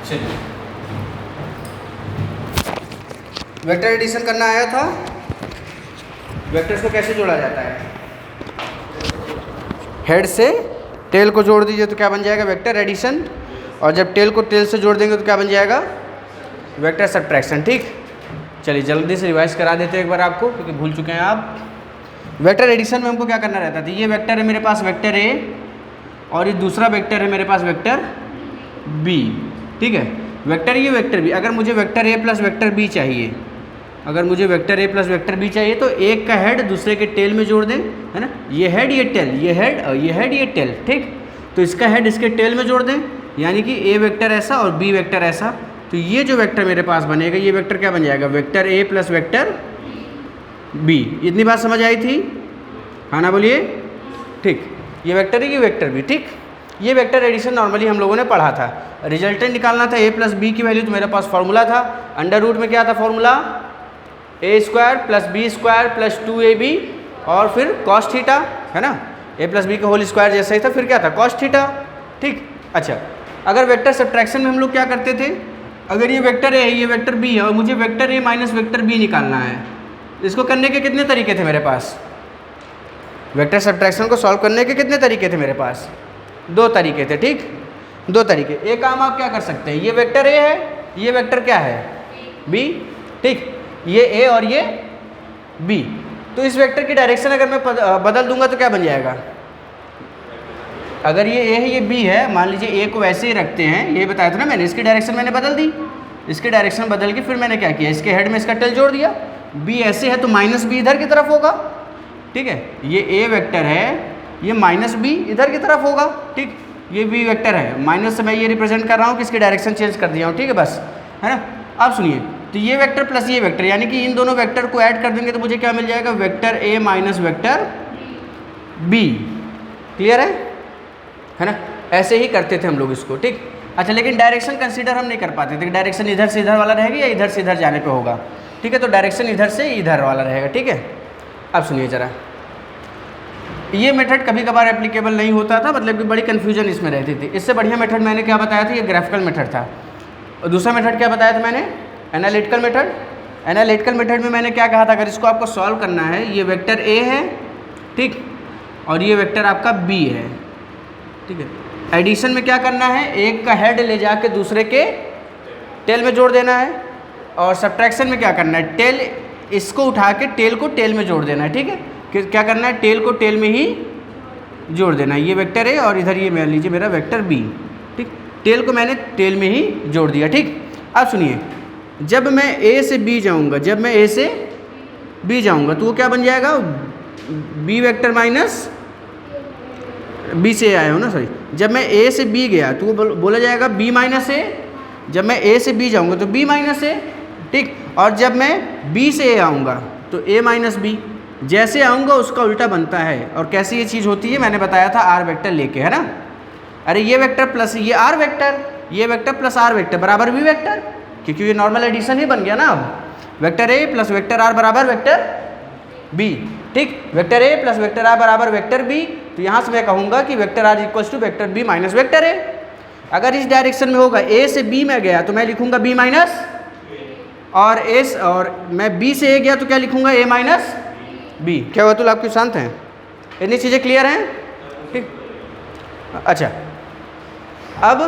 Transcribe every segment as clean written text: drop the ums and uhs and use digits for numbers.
चलिए, vector addition करना आया था। वेक्टर्स को कैसे जोड़ा जाता है? हेड से टेल को जोड़ दीजिए तो क्या बन जाएगा? Vector addition. और जब टेल को टेल से जोड़ देंगे तो क्या बन जाएगा? Vector subtraction. ठीक, चलिए जल्दी से रिवाइज करा देते हैं एक बार आपको, क्योंकि भूल चुके हैं आप। वेक्टर एडिशन में हमको क्या करना रहता था? ये वेक्टर है मेरे पास वेक्टर ए, और ये दूसरा वेक्टर है मेरे पास वेक्टर बी। ठीक है, वेक्टर ये वेक्टर बी। अगर मुझे vector A plus vector B चाहिए, अगर मुझे vector A plus vector B चाहिए तो एक का हेड दूसरे के टेल में जोड़ दें, है ना। ये हेड ये टेल, ये हेड और ये हेड ये टेल। ठीक, तो इसका हेड इसके टेल में जोड़ दें, यानी कि ए वेक्टर ऐसा और बी वेक्टर ऐसा। तो ये जो वेक्टर मेरे पास बनेगा, ये वेक्टर क्या बन जाएगा? Vector A plus vector B. इतनी बात समझ आई थी? हाँ ना, बोलिए। ठीक, ये वेक्टर है, ये वेक्टर बी। ठीक, ये वेक्टर एडिशन नॉर्मली हम लोगों ने पढ़ा था। रिजल्टेंट निकालना था ए प्लस बी की वैल्यू, तो मेरे पास फॉर्मूला था अंडर रूट में क्या था formula? A square plus B square plus 2ab और फिर कॉस थीटा, है ना। ए प्लस बी का होल स्क्वायर जैसा ही था, फिर क्या था? Cos theta. ठीक, अच्छा, अगर वेक्टर सब्ट्रैक्शन में हम लोग क्या करते थे? अगर ये वेक्टर ए है, ये वेक्टर बी है, और मुझे vector A minus vector B निकालना है, इसको करने के कितने तरीके थे मेरे पास? वेक्टर सब्ट्रैक्शन को सॉल्व करने के कितने तरीके थे मेरे पास? 2 तरीके थे। ठीक, 2 तरीके। एक काम आप क्या कर सकते हैं, ये वेक्टर ए है, ये वेक्टर क्या है? बी। ठीक, ये ए और ये बी। तो इस वेक्टर की डायरेक्शन अगर मैं बदल दूंगा तो क्या बन जाएगा? अगर ये ए है ये बी है, मान लीजिए ए को वैसे ही रखते हैं, ये बताया था ना मैंने, इसकी डायरेक्शन मैंने बदल दी। इसकी डायरेक्शन बदल के फिर मैंने क्या किया? इसके हेड में इसका टेल जोड़ दिया। बी ऐसे है तो माइनस बी इधर की तरफ होगा। ठीक है, ये ए वेक्टर है, ये माइनस बी इधर की तरफ होगा। ठीक, ये बी वेक्टर है, माइनस से मैं ये रिप्रेजेंट कर रहा हूँ कि इसकी डायरेक्शन चेंज कर दिया हूँ। ठीक है, बस, है ना। अब सुनिए, तो ये वेक्टर प्लस ये वेक्टर, यानी कि इन दोनों वेक्टर को ऐड कर देंगे तो मुझे क्या मिल जाएगा? Vector A minus vector B. Clear है ना। ऐसे ही करते थे हम लोग इसको। ठीक, अच्छा, लेकिन डायरेक्शन कंसीडर हम नहीं कर पाते थे। डायरेक्शन इधर से इधर वाला रहेगा या इधर से इधर जाने पे होगा। ठीक है, तो डायरेक्शन इधर से इधर वाला रहेगा। ठीक है, अब सुनिए ज़रा, ये मेथड कभी कभार एप्लीकेबल नहीं होता था, मतलब कि बड़ी कन्फ्यूजन इसमें रहती थी। इससे बढ़िया मेथड मैंने क्या बताया था? ये ग्राफिकल मेथड था। और दूसरा मेथड क्या बताया था मैंने? Analytical method. एनालिटिकल मेथड में मैंने क्या कहा था? अगर इसको आपको सॉल्व करना है, ये वेक्टर ए है, ठीक, और ये वेक्टर आपका बी है। ठीक है, एडिशन में क्या करना है? एक का हेड ले जाके दूसरे के टेल में जोड़ देना है। और सब्ट्रैक्शन में क्या करना है? टेल इसको उठा के टेल को टेल में जोड़ देना है। ठीक है, क्या करना है? टेल को टेल में ही जोड़ देना है। ये वेक्टर है और इधर ये मान लीजिए मेरा वेक्टर बी। ठीक, टेल को मैंने टेल में ही जोड़ दिया। ठीक, अब सुनिए, जब मैं ए से बी जाऊंगा, जब मैं ए से बी जाऊंगा तो वो क्या बन जाएगा? बी वेक्टर माइनस बी से आया हूँ ना, सॉरी। जब मैं ए से बी गया तो वो बोला जाएगा बी माइनस ए। जब मैं ए से बी जाऊंगा तो बी माइनस ए। ठीक, और जब मैं बी से ए आऊँगा तो ए माइनस बी। जैसे आऊँगा उसका उल्टा बनता है। और कैसे ये चीज़ होती है? मैंने बताया था आर वेक्टर लेके, है ना। अरे ये वेक्टर प्लस ये आर वेक्टर, ये वेक्टर प्लस आर वेक्टर बराबर बी वेक्टर, क्योंकि ये नॉर्मल एडिशन ही बन गया ना। अब vector A plus vector R बराबर वेक्टर बी। ठीक, vector A plus vector R बराबर वेक्टर बी। तो यहाँ से मैं कहूँगा कि vector R equals to vector B minus vector A. अगर इस डायरेक्शन में होगा, ए से बी में गया तो मैं लिखूँगा बी माइनस, और मैं बी से ए गया तो क्या लिखूँगा? ए माइनस बी। क्या हुआ? तो आपके शांत हैं? इतनी चीज़ें क्लियर हैं? ठीक, अच्छा, अब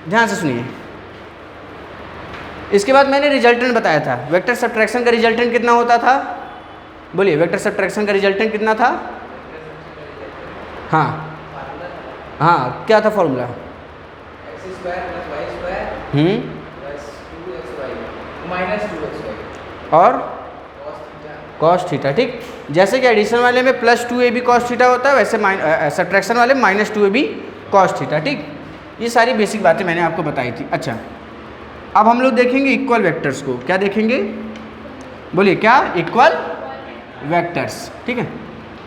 ध्यान से सुनिए। इसके बाद मैंने रिजल्टेंट बताया था। वेक्टर सब्ट्रैक्शन का रिजल्टेंट कितना होता था? बोलिए, वेक्टर सब्ट्रैक्शन का रिजल्टेंट कितना था? हाँ हाँ, क्या था formula? x² + y² + 2xy - 2xy और cos कॉस थीटा। ठीक, जैसे कि एडिशन वाले में प्लस 2ab कॉस थीटा होता है, वैसे सब्ट्रैक्शन वाले में माइनस 2ab कॉस थीटा। ठीक, ये सारी बेसिक बातें मैंने आपको बताई थी। अच्छा, अब हम लोग देखेंगे इक्वल वेक्टर्स को। क्या देखेंगे? बोलिए, क्या? Equal vectors. ठीक है,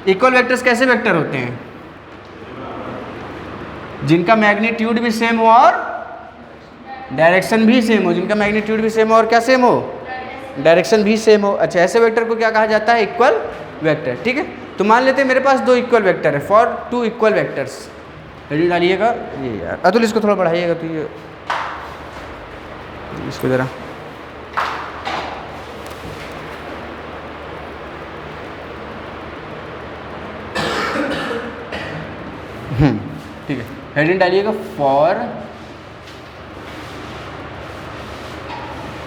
इक्वल वेक्टर्स कैसे वेक्टर होते हैं? जिनका मैग्नीट्यूड भी सेम हो और डायरेक्शन भी सेम हो। जिनका मैग्नीट्यूड भी सेम हो और क्या सेम हो? डायरेक्शन भी सेम हो। अच्छा, ऐसे वेक्टर को क्या कहा जाता है? Equal vector. ठीक है, तो मान लेते हैं मेरे पास 2 इक्वल वेक्टर है। फॉर 2 इक्वल वेक्टर्स, हेडिंग डालिएगा। ये यार अतुल, इसको थोड़ा बढ़ाइएगा। तो ये इसको ज़रा ठीक है, हेडिंग डालिएगा फॉर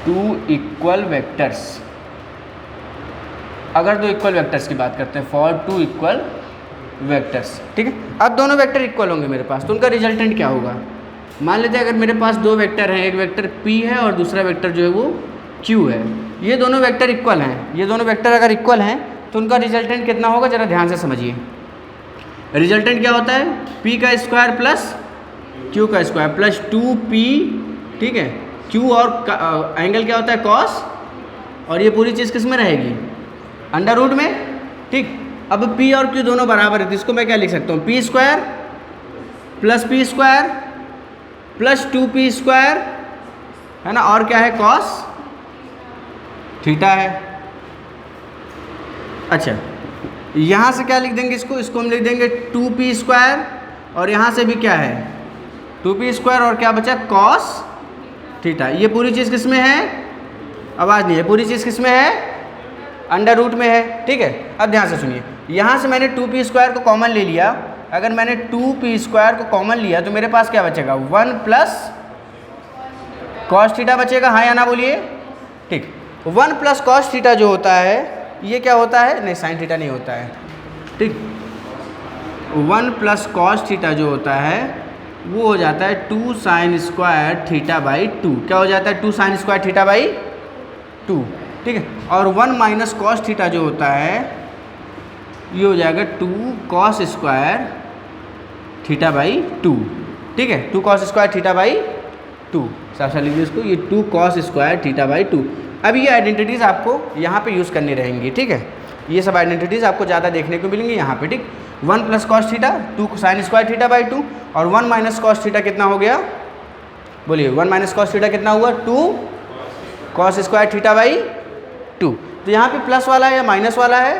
2 इक्वल वेक्टर्स। अगर 2 इक्वल वेक्टर्स की बात करते हैं, फॉर 2 इक्वल वेक्टर्स, ठीक है। अब दोनों वेक्टर इक्वल होंगे मेरे पास, तो उनका रिजल्टेंट क्या होगा? मान लेते हैं अगर मेरे पास 2 वेक्टर हैं, एक वेक्टर p है और दूसरा वेक्टर जो है वो q है। ये दोनों वेक्टर इक्वल हैं, ये दोनों वेक्टर अगर इक्वल हैं तो उनका रिजल्टेंट कितना होगा, ज़रा ध्यान से समझिए। रिजल्टेंट क्या होता है? p का स्क्वायर प्लस q का स्क्वायर प्लस 2p, ठीक है। q और एंगल क्या होता है? cos, और ये पूरी चीज़ किस में रहेगी? अंडर रूट में, ठीक। अब p और q दोनों बराबर है तो इसको मैं क्या लिख सकता हूँ? p square plus p square plus 2p square, है ना, और क्या है? cos थीटा है। अच्छा, यहाँ से क्या लिख देंगे इसको हम लिख देंगे 2p स्क्वायर, और यहाँ से भी क्या है? 2p स्क्वायर, और क्या बचा? cos theta. ये पूरी चीज़ किस में है? आवाज़ नहीं है। पूरी चीज़ किस में है? अंडर रूट में है, ठीक है। अब ध्यान से सुनिए, यहाँ से मैंने 2p स्क्वायर को कॉमन ले लिया। अगर मैंने 2p स्क्वायर को कॉमन लिया तो मेरे पास क्या बचेगा? 1 प्लस cos थीटा बचेगा, हाँ या ना बोलिए, ठीक। 1 प्लस cos थीटा जो होता है ये क्या होता है? नहीं, साइन थीटा नहीं होता है, ठीक। 1 प्लस cos थीटा जो होता है वो हो जाता है 2 साइन स्क्वायर थीटा बाई 2। क्या हो जाता है? 2 साइन स्क्वायर थीटा बाई 2, ठीक है। और 1 माइनस cos थीटा जो होता है ये हो जाएगा 2 cos स्क्वायर थीटा बाई 2, ठीक है। 2 cos स्क्वायर थीटा बाई 2, साफ साफ लिखिए इसको, ये 2 cos स्क्वायर थीटा बाई 2। अब ये आइडेंटिटीज़ आपको यहाँ पे यूज़ करनी रहेंगी, ठीक है। ये सब आइडेंटिटीज़ आपको ज़्यादा देखने को मिलेंगी यहाँ पे, ठीक। 1 plus cos theta 2 sine square theta by 2, और 1 माइनस cos थीटा कितना हो गया? बोलिए, 1 माइनस cos थीटा कितना हुआ? 2 cos स्क्वायर थीटा बाई 2। तो यहाँ पे प्लस वाला है या माइनस वाला है?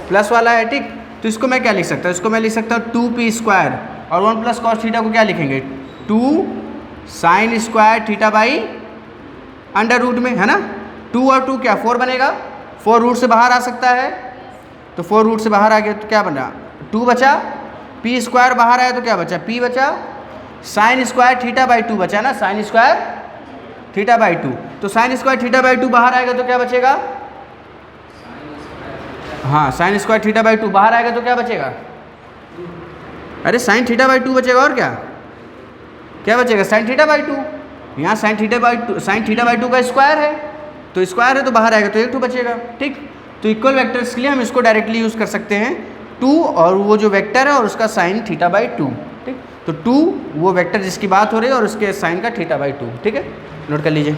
प्लस वाला है, ठीक। तो इसको मैं क्या लिख सकता हूँ? इसको मैं लिख सकता हूँ 2p स्क्वायर, और 1 प्लस cos थीटा को क्या लिखेंगे? 2 sine square theta by under root में, है ना। 2 और 2 क्या 4 बनेगा? 4 रूट से बाहर आ सकता है, तो 4 रूट से बाहर आ गया तो क्या बना? 2 बचा। p स्क्वायर बाहर आया तो क्या बचा? p बचा। साइन स्क्वायर थीटा बाई 2 बचा ना, साइन स्क्वायर थीटा बाई 2। तो साइन स्क्वायर थीटा बाई 2 बाहर आएगा तो क्या बचेगा? हाँ, साइन स्क्वायर थीटा बाई 2 बाहर आएगा तो क्या बचेगा? अरे साइन थीटा बाई 2 बचेगा, और क्या बचेगा? Sign theta by 2। यहाँ साइन थीटा बाई 2 का स्क्वायर है, तो स्क्वायर है तो बाहर आएगा तो 1 2 बचेगा, ठीक। तो इक्वल वेक्टर्स के लिए हम इसको डायरेक्टली यूज़ कर सकते हैं, 2 और वो जो वेक्टर है और उसका साइन थीटा बाई 2, ठीक। तो 2 वो वेक्टर जिसकी बात हो रही है और उसके साइन का थीटा बाई 2, ठीक है। नोट कर लीजिए।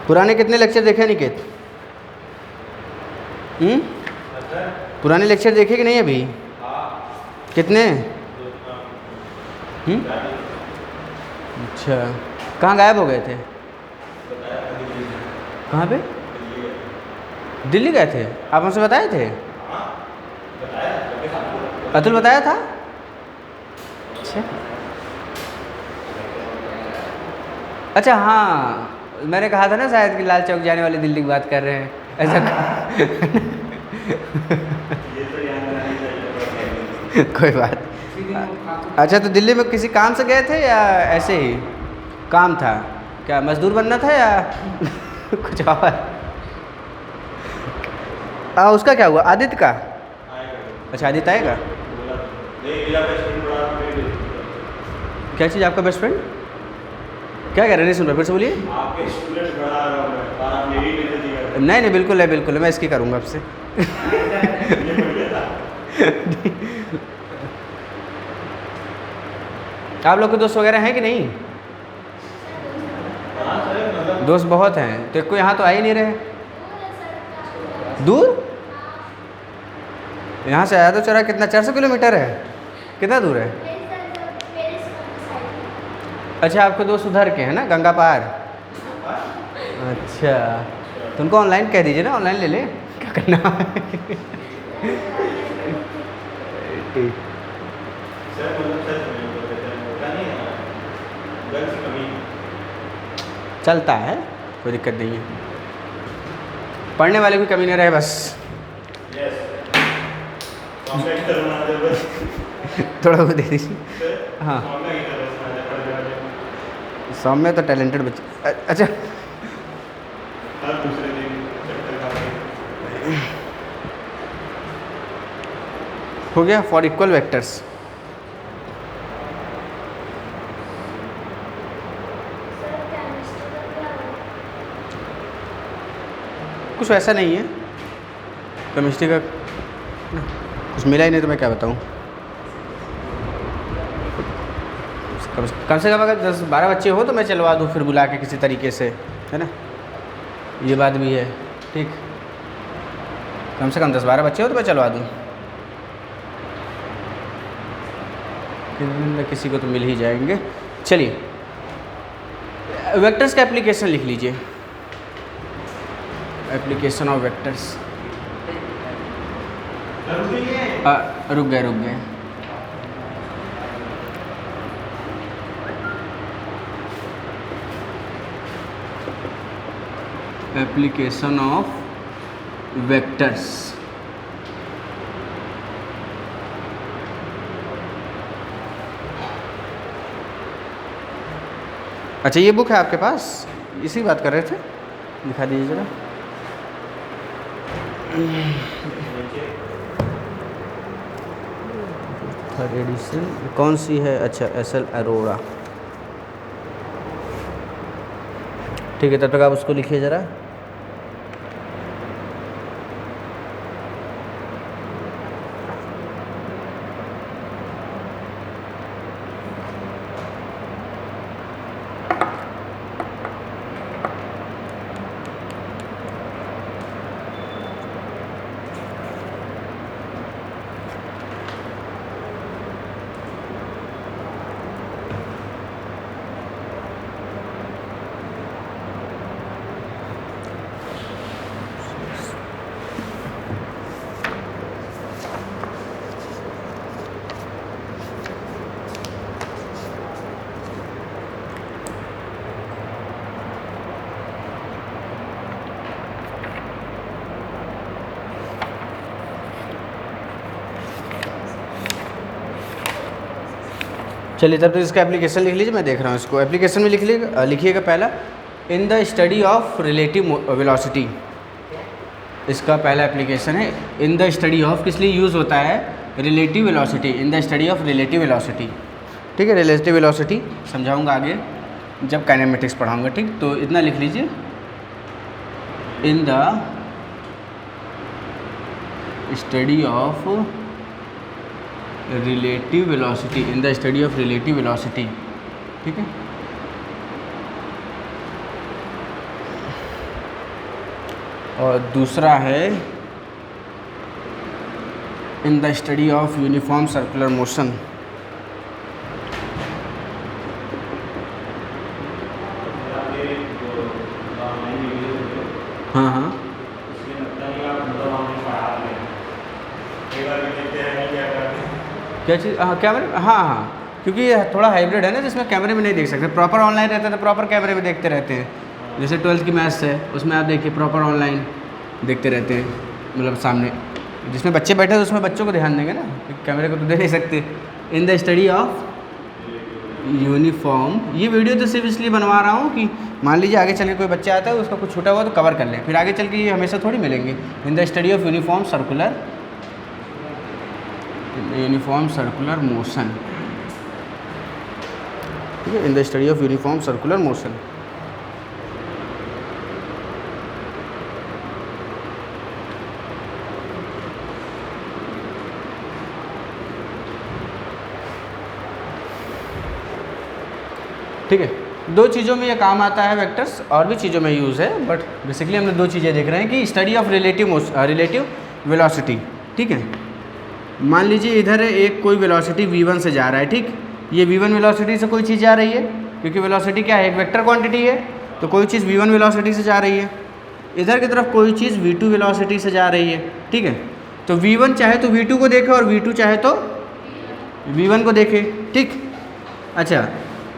पुराने कितने लेक्चर देखे निकेत? पुराने लेक्चर देखे कि नहीं अभी? कितने? अच्छा, कहाँ गायब हो गए थे? कहाँ पे? दिल्ली गए थे? आप हमसे बताए थे? अतुल बताया था? अच्छा, हाँ, मैंने कहा था ना शायद कि लाल चौक जाने वाली दिल्ली की बात कर रहे हैं, ऐसा कोई बात। अच्छा, तो दिल्ली में किसी काम से गए थे या ऐसे ही काम था? क्या मजदूर बनना था या कुछ और? उसका क्या हुआ? आदित्य का? अच्छा, आदित्य आएगा। क्या चीज़? आपका बेस्ट फ्रेंड क्या कह रहे हैं? नहीं सुन रहा, फिर से बोलिए। नहीं, बिल्कुल है, बिल्कुल है, मैं इसकी करूँगा आपसे। आप लोग के दोस्त वगैरह हैं कि नहीं? दोस्त बहुत हैं, तो कोई यहाँ तो आ ही नहीं रहे। दूर? यहाँ से आया तो चला कितना? 400 किलोमीटर है? कितना दूर है? अच्छा, आपके दोस्त उधर के हैं ना, गंगा पार? अच्छा, तो उनको ऑनलाइन कह दीजिए ना, ऑनलाइन ले ले, क्या करना है। ठीक, चलता है, कोई दिक्कत नहीं है, पढ़ने वाले की कमी नहीं रहे बस। थोड़ा वो दे दीजिए। हाँ, सौम्य तो टैलेंटेड बच्चे। अच्छा, हो गया फॉर इक्वल वेक्टर्स। कुछ वैसा नहीं है केमिस्ट्री का, कुछ मिला ही नहीं तो मैं क्या बताऊँ। कम से कम अगर 10-12 बच्चे हो तो मैं चलवा दूँ फिर बुला के किसी तरीके से, है ना, ये बात भी है। ठीक, कम से कम 10-12 बच्चे हो तो मैं चलवा दूँ, किसी को तो मिल ही जाएंगे। चलिए, वेक्टर्स का एप्लीकेशन लिख लीजिए, एप्लीकेशन ऑफ वेक्टर्स। रुक गए। Application of vectors. अच्छा, ये बुक है आपके पास, इसी बात कर रहे थे, दिखा दीजिए जरा। थर्ड एडिशन कौन सी है? अच्छा, SL अरोड़ा। ठीक है, तब तक आप उसको लिखिए ज़रा। चलिए, तब तो इसका एप्लीकेशन लिख लीजिए, मैं देख रहा हूँ इसको। एप्लीकेशन में लिखिएगा पहला, in the study of relative velocity. इसका पहला एप्लीकेशन है इन द स्टडी ऑफ, किस लिए यूज़ होता है? Relative velocity, in the study of relative velocity. ठीक है, रिलेटिव वेलोसिटी समझाऊंगा आगे जब काइनेमेटिक्स पढ़ाऊंगा। ठीक, तो इतना लिख लीजिए, in the study of relative velocity, in the study of relative velocity. ठीक है, और दूसरा है in the study of uniform circular motion. हाँ हाँ, क्या चीज़? हाँ, कैमरे, हाँ हाँ, क्योंकि ये थोड़ा हाइब्रिड है ना, जिसमें कैमरे में नहीं देख सकते। प्रॉपर ऑनलाइन रहता है तो प्रॉपर कैमरे में देखते रहते हैं। जैसे 12th की मैथ्स है, उसमें आप देखिए प्रॉपर ऑनलाइन देखते रहते हैं, मतलब सामने जिसमें बच्चे बैठे हैं उसमें बच्चों को ध्यान देंगे ना, कैमरे को तो दे नहीं सकते। In the study of uniform, ये वीडियो तो सिर्फ इसलिए बनवा रहा हूँ कि मान लीजिए आगे चल के कोई बच्चा आता है, उसका कुछ छूटा हुआ तो कवर कर लें, फिर आगे चल के ये हमेशा थोड़ी मिलेंगे। In the study of uniform circular motion. ठीक है, in the study of uniform circular motion. ठीक है, दो चीज़ों में ये काम आता है वेक्टर्स, और भी चीज़ों में यूज़ है, बट बेसिकली हमने दो चीज़ें देख रहे हैं कि स्टडी ऑफ रिलेटिव वेलोसिटी। ठीक है, मान लीजिए इधर एक कोई वेलोसिटी v1 से जा रहा है। ठीक, ये v1 वेलोसिटी से कोई चीज़ जा रही है, क्योंकि वेलोसिटी क्या है? एक वेक्टर क्वांटिटी है, तो कोई चीज़ v1 वेलोसिटी से जा रही है। इधर की तरफ कोई चीज़ v2 वेलोसिटी से जा रही है, ठीक है। तो v1 चाहे तो v2 को देखे और v2 चाहे तो v1 को देखे, ठीक। अच्छा,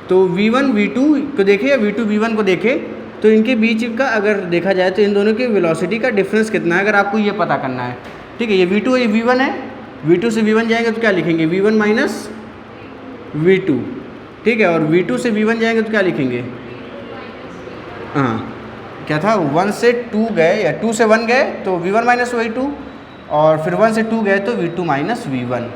तो v1 v2 को देखे या v2 v1 को देखे, तो इनके बीच का अगर देखा जाए तो इन दोनों की वेलोसिटी का डिफरेंस कितना है, अगर आपको ये पता करना है, ठीक है। ये v2 है, ये v1 है, v2 से v1 जाएंगे तो क्या लिखेंगे, v1 माइनस v2, ठीक है। और v2 से v1 जाएंगे तो क्या लिखेंगे, हाँ क्या था, 1 से 2 गए या 2 से 1 गए तो v1 माइनस v2, और फिर 1 से 2 गए तो v2 माइनस v1,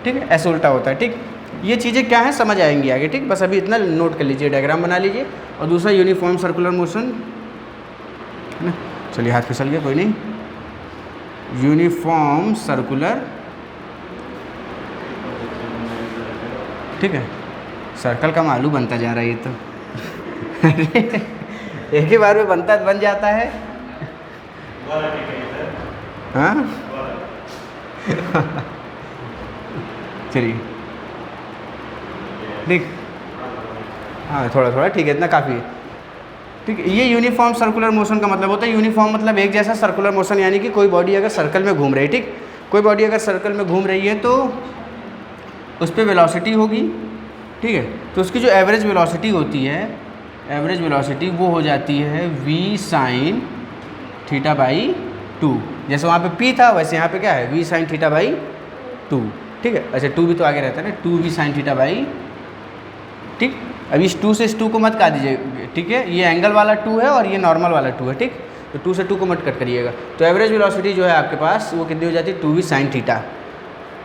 ठीक है। ऐसे उल्टा होता है, ठीक। ये चीज़ें क्या है समझ आएंगी आगे, ठीक। बस अभी इतना नोट कर लीजिए, डायग्राम बना लीजिए। और दूसरा यूनिफॉर्म सर्कुलर मोशन है ना, चलिए हाथ फिसल गया, कोई नहीं। यूनिफॉर्म सर्कुलर, ठीक है, सर्कल का मालूम बनता जा रहा है ये तो एक ही बार में बन जाता है, हाँ चलिए ठीक, हाँ थोड़ा थोड़ा, ठीक है, इतना काफ़ी है, ठीक है। ये यूनिफॉर्म सर्कुलर मोशन का मतलब होता है, यूनिफॉर्म मतलब एक जैसा, सर्कुलर मोशन यानी कि कोई बॉडी अगर सर्कल में घूम रही है, ठीक, कोई बॉडी अगर सर्कल में घूम रही है तो उस पर वेलोसिटी होगी, ठीक है। तो उसकी जो एवरेज वेलोसिटी होती है, एवरेज वेलोसिटी वो हो जाती है v साइन थीटा बाई 2। जैसे वहाँ पे p था वैसे यहाँ पे क्या है, v साइन थीटा बाई 2, ठीक है। अच्छा 2 भी तो आगे रहता है ना, 2v साइन थीटा बाई, ठीक। अब इस 2 से इस 2 को मत काट दीजिए, ठीक है। ये एंगल वाला 2 है और ये नॉर्मल वाला 2 है, ठीक। तो 2 से 2 को मत कट करिएगा। तो एवरेज वेलोसिटी जो है आपके पास वो कितनी हो जाती है, 2v sine theta,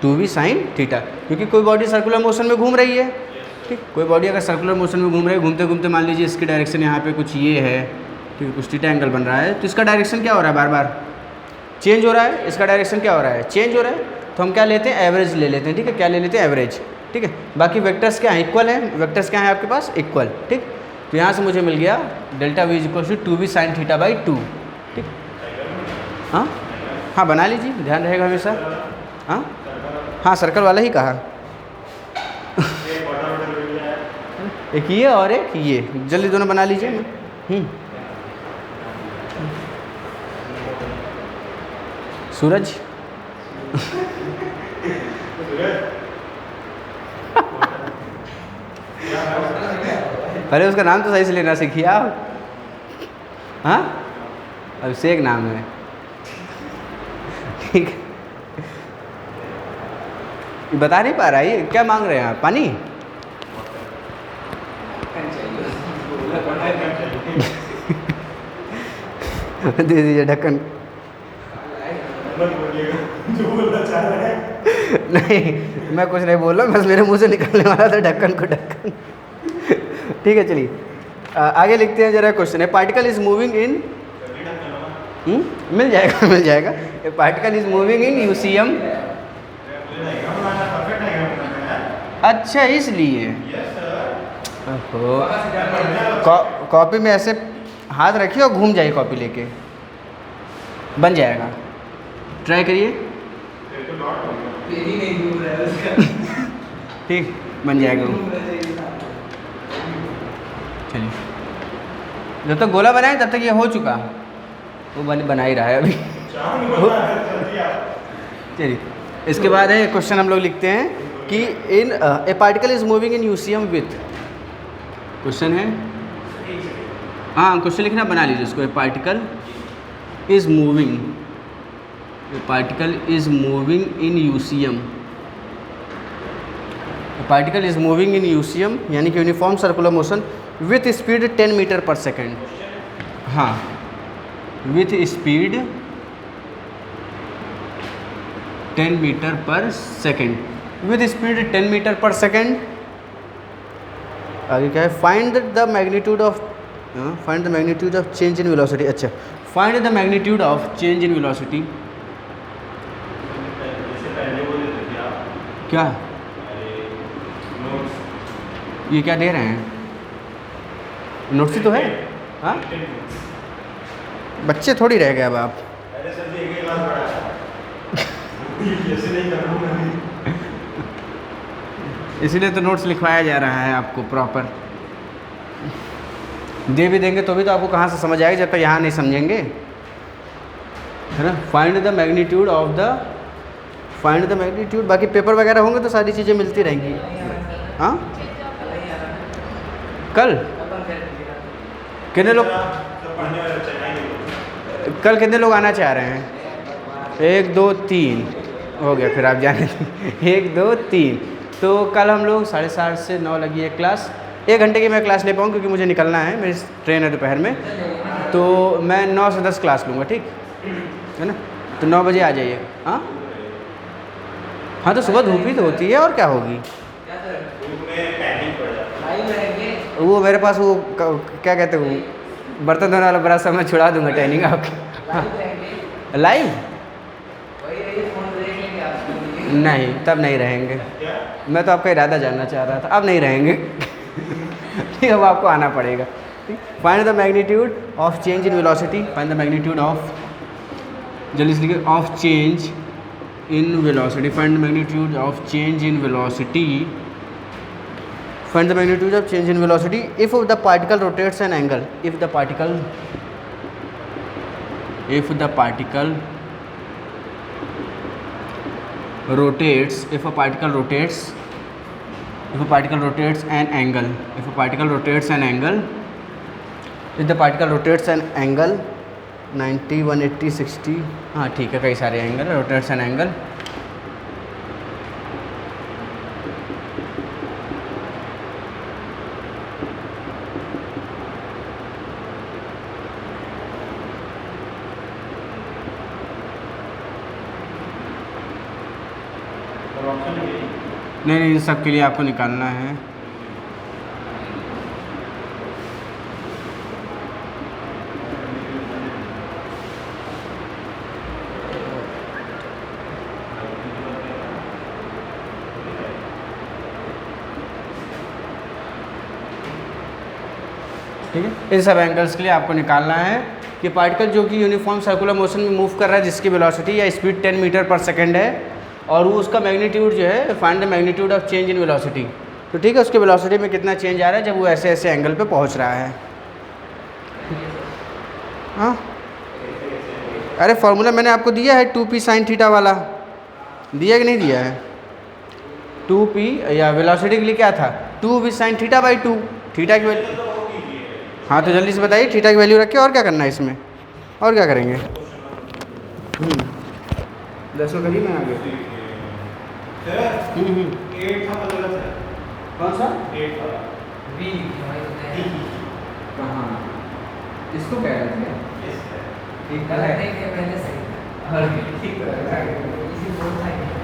2v sine theta, क्योंकि कोई बॉडी सर्कुलर मोशन में घूम रही है, ठीक। कोई बॉडी अगर सर्कुलर मोशन में घूम रही है, घूमते घूमते मान लीजिए इसकी डायरेक्शन यहाँ पे कुछ ये है, ठीक है, कुछ थीटा एंगल बन रहा है, तो इसका डायरेक्शन क्या हो रहा है, बार बार चेंज हो रहा है, इसका डायरेक्शन क्या हो रहा है, चेंज हो रहा है। तो हम क्या लेते हैं, एवरेज ले लेते हैं, ठीक है। क्या ले लेते हैं, एवरेज, ठीक है। बाकी वेक्टर्स क्या हैं, इक्वल हैं, वेक्टर्स क्या हैं आपके पास, इक्वल, ठीक। तो यहाँ से मुझे मिल गया delta v equal to 2v sine theta by 2, ठीक। हाँ हाँ बना लीजिए, ध्यान रहेगा हमेशा। हाँ हाँ सर्कल वाला ही कहा, एक ये और एक ये, जल्दी दोनों बना लीजिए। सूरज अरे उसका नाम तो सही से लेना सीखिए आप, हाँ अभिषेक नाम है, ठीक। बता नहीं पा रहा है, ये क्या मांग रहे हैं आप, पानी दे दीजिए ढक्कन नहीं मैं कुछ नहीं बोल रहा, बस मेरे मुंह से निकलने वाला था ढक्कन को ढक्कन ठीक है चलिए आगे लिखते हैं जरा। क्वेश्चन है, पार्टिकल इज मूविंग इन, मिल जाएगा मिल जाएगा। ए particle is moving in UCM, अच्छा इसलिए कॉपी में ऐसे हाथ रखिए और घूम जाइए कॉपी लेके, बन जाएगा, ट्राई करिए ठीक बन जाएगा। चलिए जब तक गोला बनाए तब तक ये हो चुका, वो बना ही रहा है अभी चलिए इसके बाद है क्वेश्चन हम लोग लिखते हैं कि in a particle is moving in UCM with, question है, हाँ क्वेश्चन लिखना बना लीजिए उसको। A particle is moving, a particle is moving in UCM, particle is moving in UCM यानी कि uniform circular motion with speed 10 metre per second, हाँ with speed 10 metre per second, with speed 10 metre per second. आगे क्या है, find the magnitude of, find the magnitude of change in velocity, अच्छा find the magnitude of change in velocity, क्या ये क्या दे रहे हैं, नोट्स ही तो है, हाँ बच्चे थोड़ी रह गए अब आप इसीलिए तो नोट्स लिखवाया जा रहा है आपको प्रॉपर। दे भी देंगे तो भी तो आपको कहाँ से समझ आएगा जब तक यहाँ नहीं समझेंगे, है ना। Find the magnitude of the, find the magnitude, बाकी पेपर वगैरह होंगे तो सारी चीज़ें मिलती रहेंगी। हाँ कल कितने लोग, कल कितने लोग आना चाह रहे हैं? 1 2 3 हो गया, फिर आप जाने 1 2 3। तो कल हम लोग 7:30 से 9 लगी है क्लास। 1 घंटे की मैं क्लास ले पाऊँ क्योंकि मुझे निकलना है, मेरी ट्रेन है दोपहर में। तो मैं 9 से 10 क्लास लूँगा, ठीक है ना। तो 9 बजे आ जाइए। हाँ हाँ, तो सुबह धूप ही तो होती है और क्या होगी। वो मेरे पास वो क्या कहते हैं, वो बर्तन धोने वाला बड़ा सा, मैं छुड़ा दूंगा ट्रेनिंग आपकी। लाइव नहीं, तब नहीं रहेंगे। मैं तो आपका इरादा जानना चाह रहा था, अब नहीं रहेंगे। ठीक, अब आपको आना पड़ेगा। Find the magnitude of change in velocity, find the magnitude of, जल्दी से लिखिए, of change in velocity, find the magnitude of change in velocity, find the magnitude of change in velocity if the particle rotates an angle, if the particle rotates, if a particle rotates an angle, if a particle rotates an angle, if the particle rotates an angle 90 180 60, हाँ ठीक है, कई सारे angle, rotates an angle, नहीं इन सब के लिए आपको निकालना है। ठीक है, इन सब एंगल्स के लिए आपको निकालना है कि पार्टिकल जो कि यूनिफॉर्म सर्कुलर मोशन में मूव कर रहा है, जिसकी वेलोसिटी या स्पीड 10 मीटर पर सेकेंड है, और वो उसका मैग्नीट्यूड जो है, find the magnitude of change in velocity. तो ठीक है, उसके वेलोसिटी में कितना चेंज आ रहा है जब वो ऐसे ऐसे एंगल पे पहुंच रहा है। हाँ अरे फॉर्मूला मैंने आपको दिया है 2p sin थीटा वाला, दिया कि नहीं दिया है? 2p या वेलोसिटी के लिए क्या था, 2v sin theta by 2, theta की वैल्यू। हाँ तो जल्दी से बताइए, थीटा की वैल्यू रख के और क्या करना है इसमें, और क्या करेंगे? 10 को करिए, मैं आ गया। कौन सा 8 वाला बी कहाँ, इसको कह रहे थे ठीक है, पहले सही था और ठीक है, इसी बोल था 225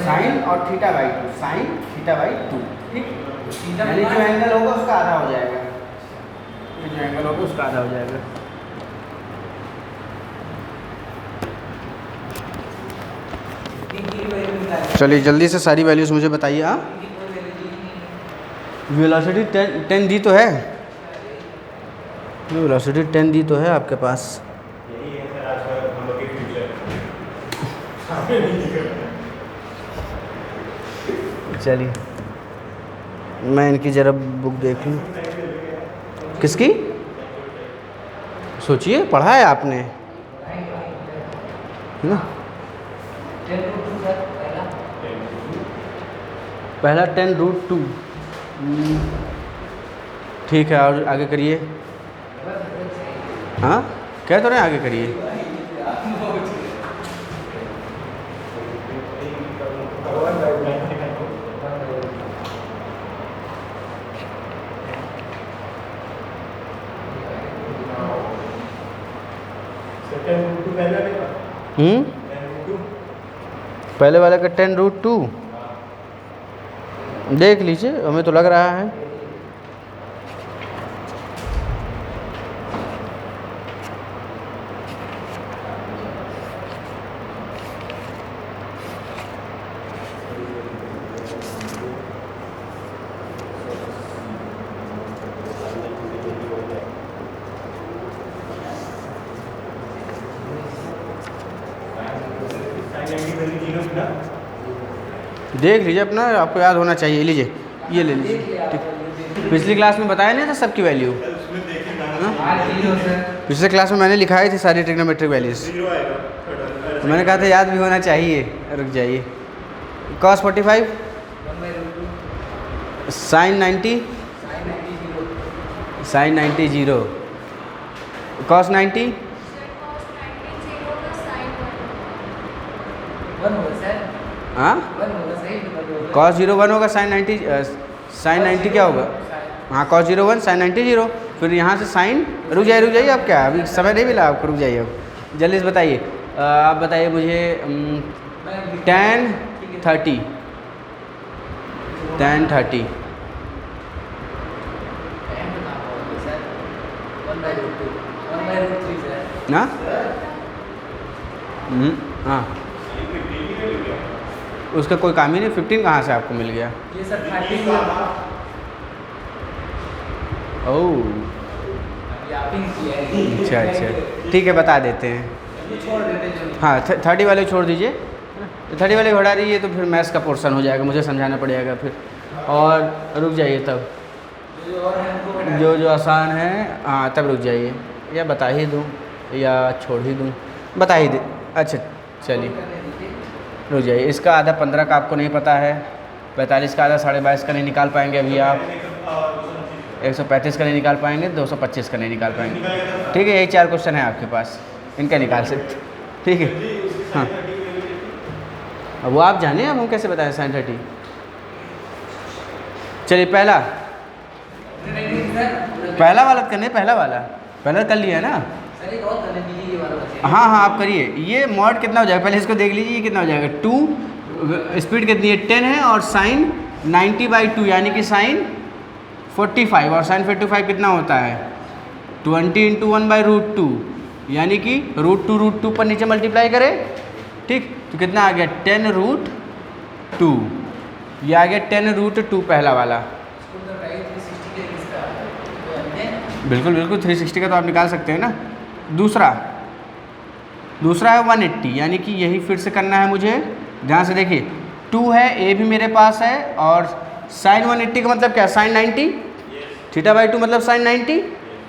साइन और theta by 2, sign theta by 2, ठीक, यानी जो एंगल होगा उसका आधा हो जाएगा, ये जो एंगल होगा उसका आधा हो जाएगा। चलिए जल्दी से सारी वैल्यूज मुझे बताइए। हाँ वेलोसिटी 10 दी तो है, वेलोसिटी 10 दी तो है आपके पास। चलिए मैं इनकी ज़रा बुक देख लूँ। किसकी? सोचिए, पढ़ा है आपने, है ना? पहला 10√2, ठीक है, और आगे करिए। हाँ कह तो रहे हैं, आगे करिए। पहले वाले का 10√2 देख लीजिए, हमें तो लग रहा है। देख लीजिए अपना, आपको याद होना चाहिए। लीजिए ये ले लीजिए, ठीक। पिछली क्लास में बताया नहीं था सबकी वैल्यू, पिछले क्लास में मैंने लिखाई थी सारी ट्रिग्नोमेट्रिक वैल्यूज, तो मैंने कहा था याद भी होना चाहिए। रुक जाइए, cos 45, sin 90, sin 90 0, cos 90, हाँ cos 0 1 होगा, sin 90 क्या होगा? हाँ cos 0 1, sin 90 0। फिर यहाँ से sin, रुक जाइए आप, क्या अभी समय नहीं मिला आपको? रुक जाइए अब जल्दी से बताइए। आप बताइए मुझे tan 30 ना, हाँ उसका कोई काम ही नहीं। 15 कहाँ से आपको मिल गया? ये सर 30 ओह अच्छा, ठीक है बता देते हैं। छोड़ देते हाँ 30 वाले छोड़ दीजिए, 30 वाले घटा दीजिए, तो फिर मैथ्स का पोर्शन हो जाएगा, मुझे समझाना पड़ेगा फिर। और रुक जाइए तब, जो आसान है हाँ तब रुक जाइए, या बता ही दूँ या छोड़ ही दूँ? बता ही दे। अच्छा चलिए रुक जाइए। इसका आधा 15 का आपको नहीं पता है, 45 का आधा 22.5 का नहीं निकाल पाएंगे अभी आप, 135 का नहीं निकाल पाएंगे, 225 का नहीं निकाल पाएंगे। ठीक है, यही 4 क्वेश्चन है आपके पास, इनका निकाल सकते। ठीक है हाँ, अब वो आप जाने, अब हम कैसे बताएं sin 30। चलिए पहला वाला करने, पहला कर लिया ना। हाँ आप करिए। ये मॉड कितना हो जाएगा पहले इसको देख लीजिए, ये कितना हो जाएगा? 2, स्पीड कितनी है? 10 है, और sin 90/2 यानी कि sin 45, और sin 45 कितना होता है? 20 × 1/√2 यानी कि √2 पर नीचे मल्टीप्लाई करें, ठीक। तो कितना आ गया? 10√2, ये आ गया 10√2 पहला वाला। बिल्कुल 360 का तो आप निकाल सकते हैं ना। दूसरा है 180, यानी कि यही फिर से करना है मुझे, ध्यान से देखिए। 2 है, ए भी मेरे पास है, और sin 180 का मतलब क्या? sin 90, θ/2 मतलब sin 90,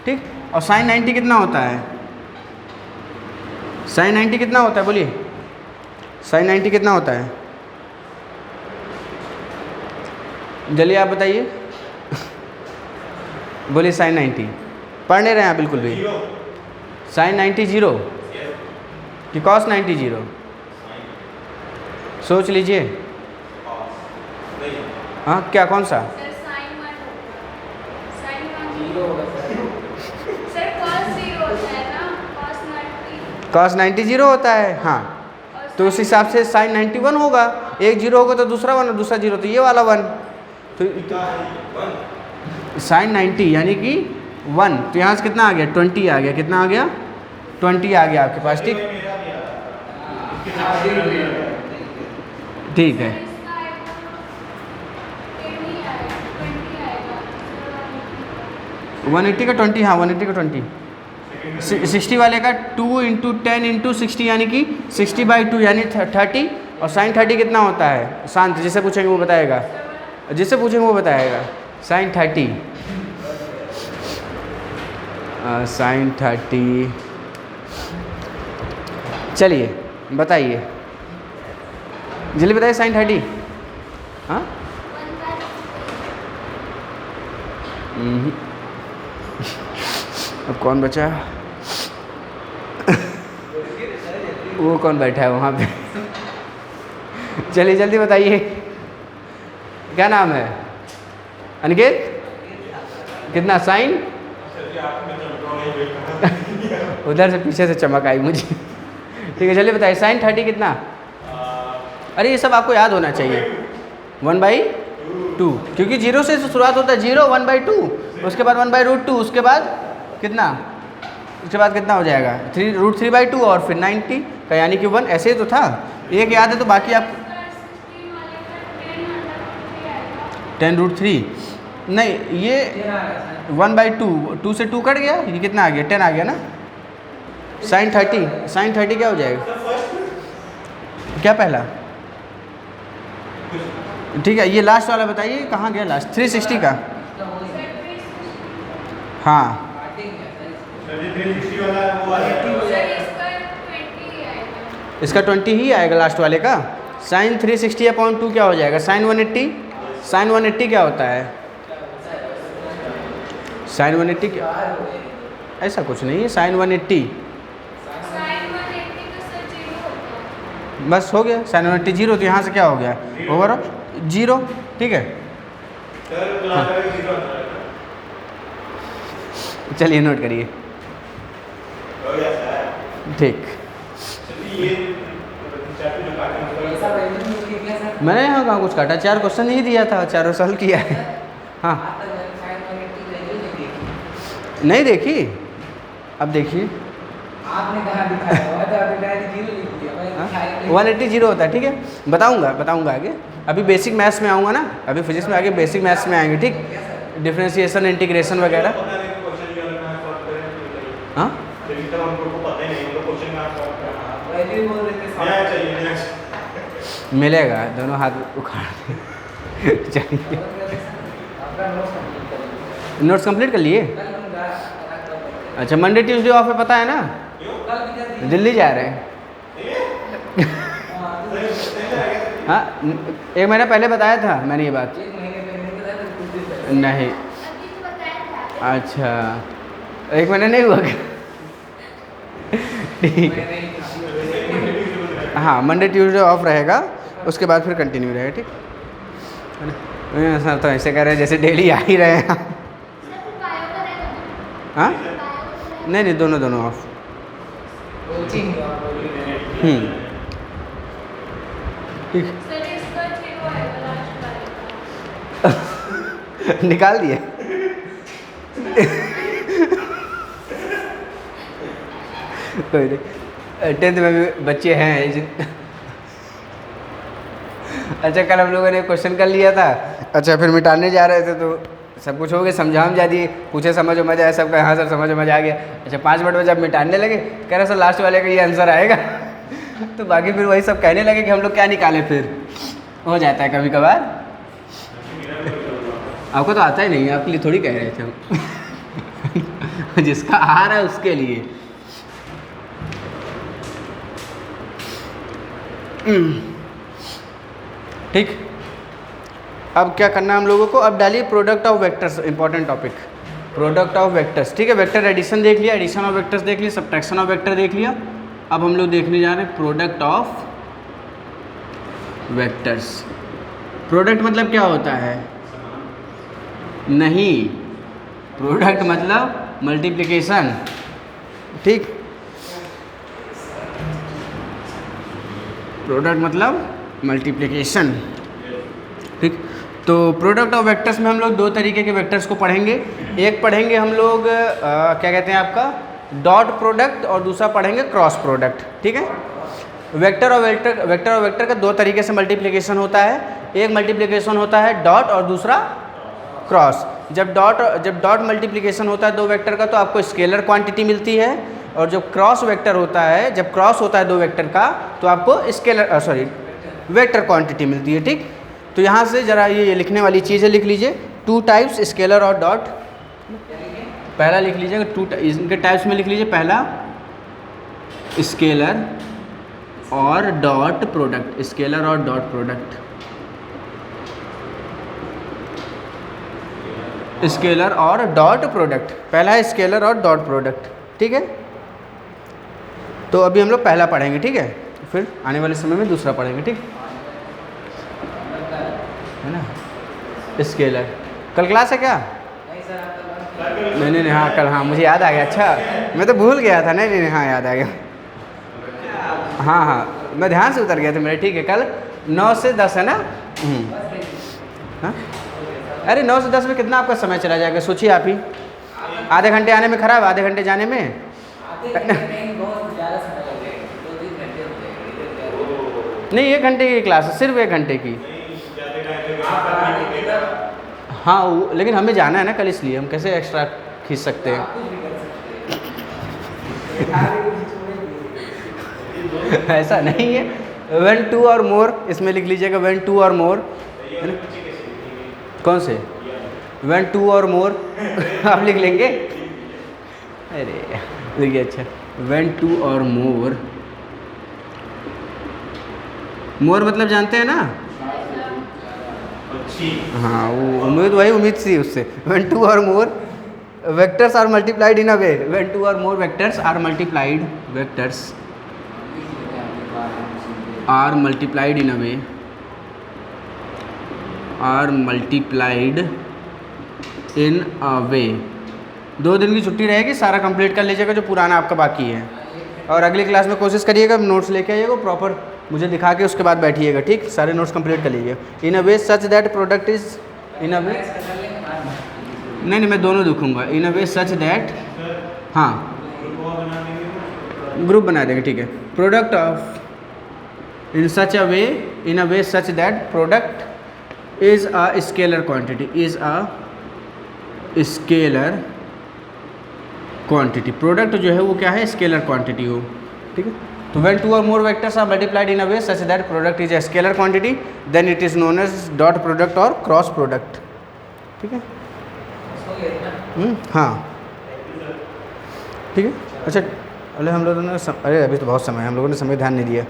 ठीक। और sin 90 कितना होता है? sin 90 कितना होता है बोलिए? sin 90 कितना होता है? जल्दी आप बताइए। बोलिए sin 90। पढ़ नहीं रहे हैं बिल्कुल भी? sin 90 0 कि cos 90 0? सोच लीजिए। हाँ क्या, कौन सा? cos 90 0 होता है, हाँ। तो उस हिसाब से sin 91 होगा। एक 0 होगा तो दूसरा 1, और दूसरा 0 तो ये वाला 1। तो sin 90 यानी कि 1, तो यहाँ से कितना आ गया? 20 आ गया। कितना आ गया? 20 आ गया आपके पास, ठीक। ठीक है, वन 180 का 20, हाँ 180 का 20। 60 वाले का 2 × 10 × 60 यानी कि 60/2 यानी 30, और sin 30 कितना होता है? शांत, जिससे पूछेंगे वो बताएगा, sin 30, sin 30। चलिए बताइए, जल्दी बताइए sin 30। हाँ अब कौन बचा? वो कौन बैठा है वहाँ पे? चलिए जल्दी बताइए, क्या नाम है? अनिकेत। कितना sin? उधर से पीछे से चमक आई मुझे। ठीक है चलिए बताइए sin 30 कितना? अरे ये सब आपको याद होना चाहिए। 1/2 क्योंकि 0 से शुरुआत होता है, 0 1/2 उसके बाद 1/√2 उसके बाद कितना? उसके बाद कितना हो जाएगा 3√3/2 और फिर 90 का यानी कि 1। ऐसे ही तो था, एक याद है तो बाकी आप 10√3 नहीं, ये 1/2 2 से 2 कट गया, ये कितना आ गया 10 आ गया ना। sin 30 क्या हो जाएगा? क्या पहला? ठीक है ये लास्ट वाला बताइए कहाँ गया लास्ट? 360 का हाँ इसका 20 ही आएगा लास्ट वाले का। sin 360/2 क्या हो जाएगा? sin 180। sin 180 क्या होता है? sin 180 क्या? ऐसा कुछ नहीं है। sin 180 बस हो गया। sin 180 0 तो यहाँ से क्या हो गया ओवर 0। ठीक है हाँ। चलिए नोट करिए। ठीक मैंने यहाँ कहाँ कुछ काटा, 4 क्वेश्चन ही दिया था, चारों सॉल्व किया है। हाँ नहीं देखी, अब देखिए आपने कहाँ दिखाया हुआ था? अभी मैंने 0 लिख दिया, मैंने दिखाया नहीं। 180 0 होता है। ठीक है बताऊंगा आगे, अभी बेसिक मैथ्स में आऊँगा ना, अभी फिजिक्स में आगे बेसिक मैथ्स में आएंगे। ठीक डिफरेंशिएशन इंटीग्रेशन वगैरह। हाँ पहले बोल रहे थे मिलेगा, दोनों हाथ उखाड़ चलिए आपका नोट्स कंप्लीट कर लिए? कल हम अच्छा मंडे ट्यूसडे ऑफ है पता है ना? कल भी कर दिल्ली जा रहे हैं। हाँ एक महीना पहले बताया था मैंने ये बात। 1 महीने पहले नहीं बताया था, कुछ दिन पहले। नहीं अच्छा 1 महीना नहीं हुआ क्या? ठीक है हाँ मंडे ट्यूसडे ऑफ रहेगा, उसके बाद फिर कंटिन्यू रहेगा। ठीक सर तो ऐसे कह रहे हैं जैसे डेली आ ही रहे हैं। हाँ नहीं दोनों ऑफ। कोचिंग ठीक निकाल दिए। कोई नहीं 10th में भी बच्चे हैं। अच्छा कल हम लोगों ने क्वेश्चन कर लिया था, अच्छा फिर मिटाने जा रहे थे तो सब कुछ हो गया, समझाम जा दिए, पूछे समझ में मजा आया, सबका हाँ सर समझ में आ गया। अच्छा 5 मिनट में जब मिटाने लगे कह रहे सर लास्ट वाले का ये आंसर आएगा। तो बाकी फिर वही सब कहने लगे कि हम लोग क्या निकालें, फिर हो जाता है कभी कभार। आपको तो आता ही नहीं है, आपके लिए थोड़ी कह रहे थे हम। जिसका आ रहा है उसके लिए। ठीक अब क्या करना है हम लोगों को? अब डालिए product of vectors, important topic product of vectors. ठीक है वेक्टर एडिशन देख लिया, एडिशन ऑफ वेक्टर्स देख लिया, सब्ट्रैक्शन ऑफ वेक्टर देख लिया। अब हम लोग देखने जा रहे हैं प्रोडक्ट ऑफ वेक्टर्स। प्रोडक्ट मतलब क्या होता है? नहीं प्रोडक्ट मतलब मल्टीप्लिकेशन। ठीक प्रोडक्ट मतलब मल्टीप्लिकेशन। ठीक तो प्रोडक्ट ऑफ वेक्टर्स में हम लोग 2 तरीके के वेक्टर्स को पढ़ेंगे। एक पढ़ेंगे हम लोग क्या कहते हैं आपका डॉट प्रोडक्ट, और दूसरा पढ़ेंगे क्रॉस प्रोडक्ट। ठीक है वेक्टर और वेक्टर का 2 तरीके से मल्टीप्लिकेशन होता है। एक मल्टीप्लिकेशन होता है डॉट और दूसरा क्रॉस। जब डॉट मल्टीप्लिकेशन होता है 2 वेक्टर का तो आपको स्केलर क्वांटिटी मिलती है, और जब क्रॉस वेक्टर होता है, जब क्रॉस होता है 2 वेक्टर का तो आपको स्केलर वेक्टर क्वांटिटी मिलती है। ठीक तो यहाँ से ज़रा ये लिखने वाली चीज़ें लिख लीजिए, 2 टाइप्स स्केलर और डॉट। पहला लिख लीजिएगा 2 इनके टाइप्स में लिख लीजिए, पहला स्केलर और डॉट प्रोडक्ट, स्केलर और डॉट प्रोडक्ट, स्केलर और डॉट प्रोडक्ट। पहला है स्केलर और डॉट प्रोडक्ट। ठीक है तो अभी हम लोग पहला पढ़ेंगे, ठीक है फिर आने वाले समय में दूसरा पढ़ेंगे। ठीक है ना स्केलर। कल क्लास है क्या? नहीं सर आपका नहीं नहीं नहीं, हाँ कल, हाँ मुझे याद आ गया। अच्छा मैं तो भूल गया था। नहीं नहीं नहीं, हाँ याद आ गया। हाँ हाँ मैं ध्यान से उतर गया था मेरे। ठीक है, कल 9 से 10 है ना? हाँ अरे 9 से 10 में कितना आपका समय चला जाएगा सोचिए आप ही। आधे घंटे आने में खराब, आधे घंटे जाने में। नहीं 1 घंटे की क्लास है, सिर्फ 1 घंटे की। हाँ लेकिन हमें जाना है ना कल, इसलिए हम कैसे एक्स्ट्रा खींच सकते हैं। ऐसा नहीं है। when 2 और मोर, इसमें लिख लीजिएगा when 2 और मोर। कौन से when 2 और मोर आप लिख लेंगे? अरे देखिए, अच्छा when 2 और मोर, मोर मतलब जानते हैं ना? हाँ वो उम्मीद, वही उम्मीद सी उससे। when 2 और मोर vectors are multiplied in a way, when 2 or more vectors are multiplied, vectors are multiplied in a way, are multiplied in a way। 2 दिन की छुट्टी रहेगी, सारा कंप्लीट कर लीजिएगा जो पुराना आपका बाकी है। और अगली क्लास में कोशिश करिएगा नोट्स लेके आइएगा प्रॉपर, मुझे दिखा के उसके बाद बैठिएगा। ठीक, सारे नोट्स कंप्लीट कर लीजिए। इन अ वे सच दैट प्रोडक्ट इज, इन अ वे, नहीं मैं दोनों लिखूँगा। इन अ वे सच दैट, हाँ ग्रुप बना देंगे। ठीक है, product of in such a way, in a way such that product is a scalar quantity, is a scalar quantity. Product जो है वो क्या है? स्केलर क्वांटिटी हो। ठीक है, तो when 2 or more vectors are multiplied in a way such that product is a scalar quantity, then it is known as dot product or cross product। ठीक है, हाँ ठीक है। अच्छा अरे हम लोगों ने अरे अभी तो बहुत समय है, हम लोगों ने समय ध्यान नहीं दिया।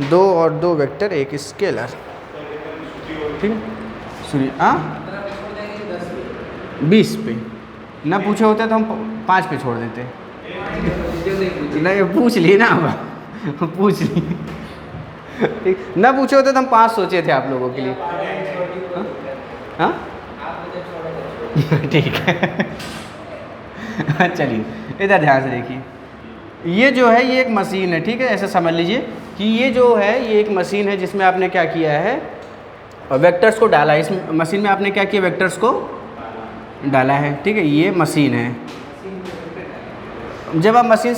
2 और 2 वेक्टर एक स्केलर। ठीक है, सुनिए। हाँ 20 पे ना पूछे होते तो हम 5 पे छोड़ देते। नहीं पूछ लिए ना, पूछ लिए ना पूछे होते तो हम 5 सोचे थे आप लोगों के लिए। हाँ ठीक है चलिए इधर ध्यान से देखिए। ये जो है ये एक मशीन है। ठीक है, ऐसे समझ लीजिए कि ये जो है ये एक मशीन है जिसमें आपने क्या किया है? वेक्टर्स को डाला है। इस मशीन में आपने क्या किया? वेक्टर्स को डाला है। ठीक है, ये मशीन है। जब आप मशीन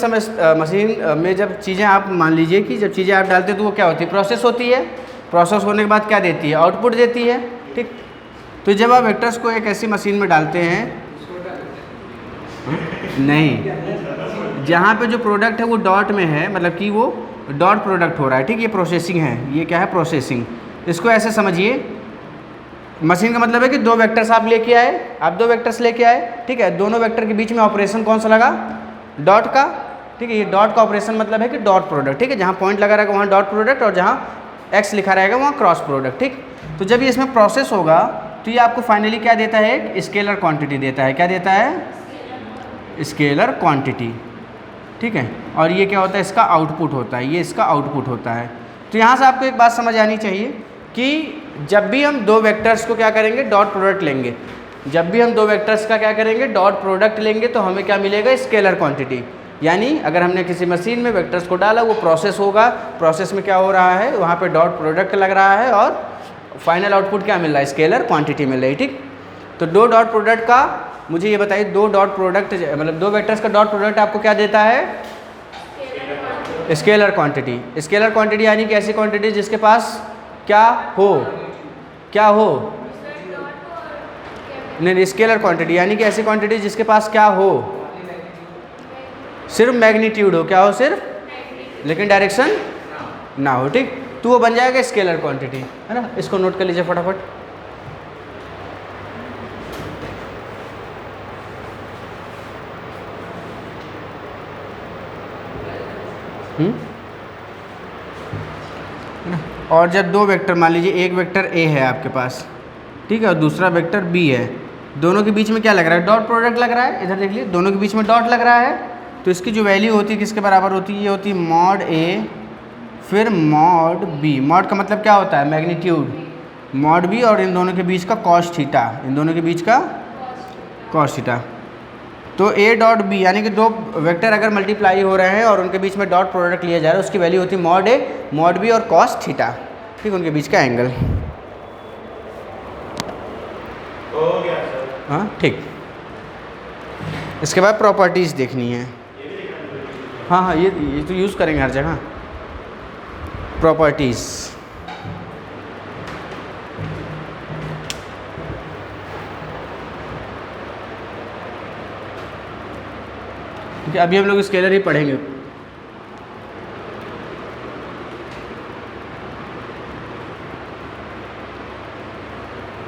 में जब चीज़ें आप मान लीजिए कि जब चीज़ें आप डालते हैं तो वो क्या होती है? प्रोसेस होती है। प्रोसेस होने के बाद क्या देती है? आउटपुट देती है। ठीक, तो जब आप वेक्टर्स को एक ऐसी मशीन में डालते हैं, नहीं, जहाँ पे जो प्रोडक्ट है वो डॉट में है, मतलब कि वो डॉट प्रोडक्ट हो रहा है। ठीक, ये प्रोसेसिंग है। ये क्या है? प्रोसेसिंग। इसको ऐसे समझिए, मशीन का मतलब है कि 2 वेक्टर्स आप लेके आए, आप 2 वेक्टर्स लेके आए। ठीक है, दोनों वेक्टर के बीच में ऑपरेशन कौन सा लगा? डॉट का। ठीक है, ये डॉट का ऑपरेशन मतलब है कि डॉट प्रोडक्ट। ठीक है, जहाँ पॉइंट लगा रहेगा वहाँ डॉट प्रोडक्ट और जहाँ एक्स लिखा रहेगा वहाँ क्रॉस प्रोडक्ट। ठीक, तो जब ये इसमें प्रोसेस होगा तो ये आपको फाइनली क्या देता है? एक स्केलर क्वांटिटी देता है। क्या देता है? Scalar quantity. ठीक है, और ये क्या होता है? इसका आउटपुट होता है। ये इसका आउटपुट होता है। तो यहाँ से आपको एक बात समझ आनी चाहिए कि जब भी हम 2 वेक्टर्स को क्या करेंगे? डॉट प्रोडक्ट लेंगे। जब भी हम 2 वेक्टर्स का क्या करेंगे? डॉट प्रोडक्ट लेंगे तो हमें क्या मिलेगा? Scalar quantity. यानी अगर हमने किसी मशीन में वेक्टर्स को डाला, वो प्रोसेस होगा। प्रोसेस में क्या हो रहा है? वहाँ पे डॉट प्रोडक्ट लग रहा है और फाइनल आउटपुट क्या मिल रहा है? स्केलर क्वांटिटी मिल रही है। ठीक, तो 2 डॉट प्रोडक्ट का मुझे ये बताइए, 2 डॉट प्रोडक्ट मतलब 2 वेक्टर्स का डॉट प्रोडक्ट आपको क्या देता है? Scalar quantity. स्केलर क्वांटिटी यानी कि ऐसी क्वांटिटी जिसके पास क्या हो? क्या हो? नहीं, स्केलर क्वांटिटी यानी कि ऐसी क्वांटिटी जिसके पास क्या हो? सिर्फ मैग्नीट्यूड हो। क्या हो? सिर्फ, लेकिन डायरेक्शन ना हो। ठीक, तो वो बन जाएगा स्केलर क्वांटिटी, है ना। इसको नोट कर लीजिए फटाफट। और जब 2 वेक्टर मान लीजिए, एक वेक्टर ए है आपके पास, ठीक है, और दूसरा वेक्टर बी है, दोनों के बीच में क्या लग रहा है? डॉट प्रोडक्ट लग रहा है। इधर देख लीजिए, दोनों के बीच में डॉट लग रहा है, तो इसकी जो वैल्यू होती है किसके बराबर होती है? ये होती है मॉड ए फिर मॉड बी। मॉड का मतलब क्या होता है? मैग्नीट्यूड। मॉड बी और इन दोनों के बीच का कॉस थीटा, इन दोनों के बीच का कॉस थीटा। तो ए डॉट बी यानी कि दो वेक्टर अगर मल्टीप्लाई हो रहे हैं और उनके बीच में डॉट प्रोडक्ट लिया जा रहा है, उसकी वैल्यू होती है मॉड ए मॉड बी और कॉस थीटा, ठीक, उनके बीच का एंगल। हाँ ठीक। इसके बाद प्रॉपर्टीज़ देखनी है। हाँ हाँ, ये तो यूज़ करेंगे हर जगह। प्रॉपर्टीज़, ठीक है, अभी हम लोग स्केलर ही पढ़ेंगे।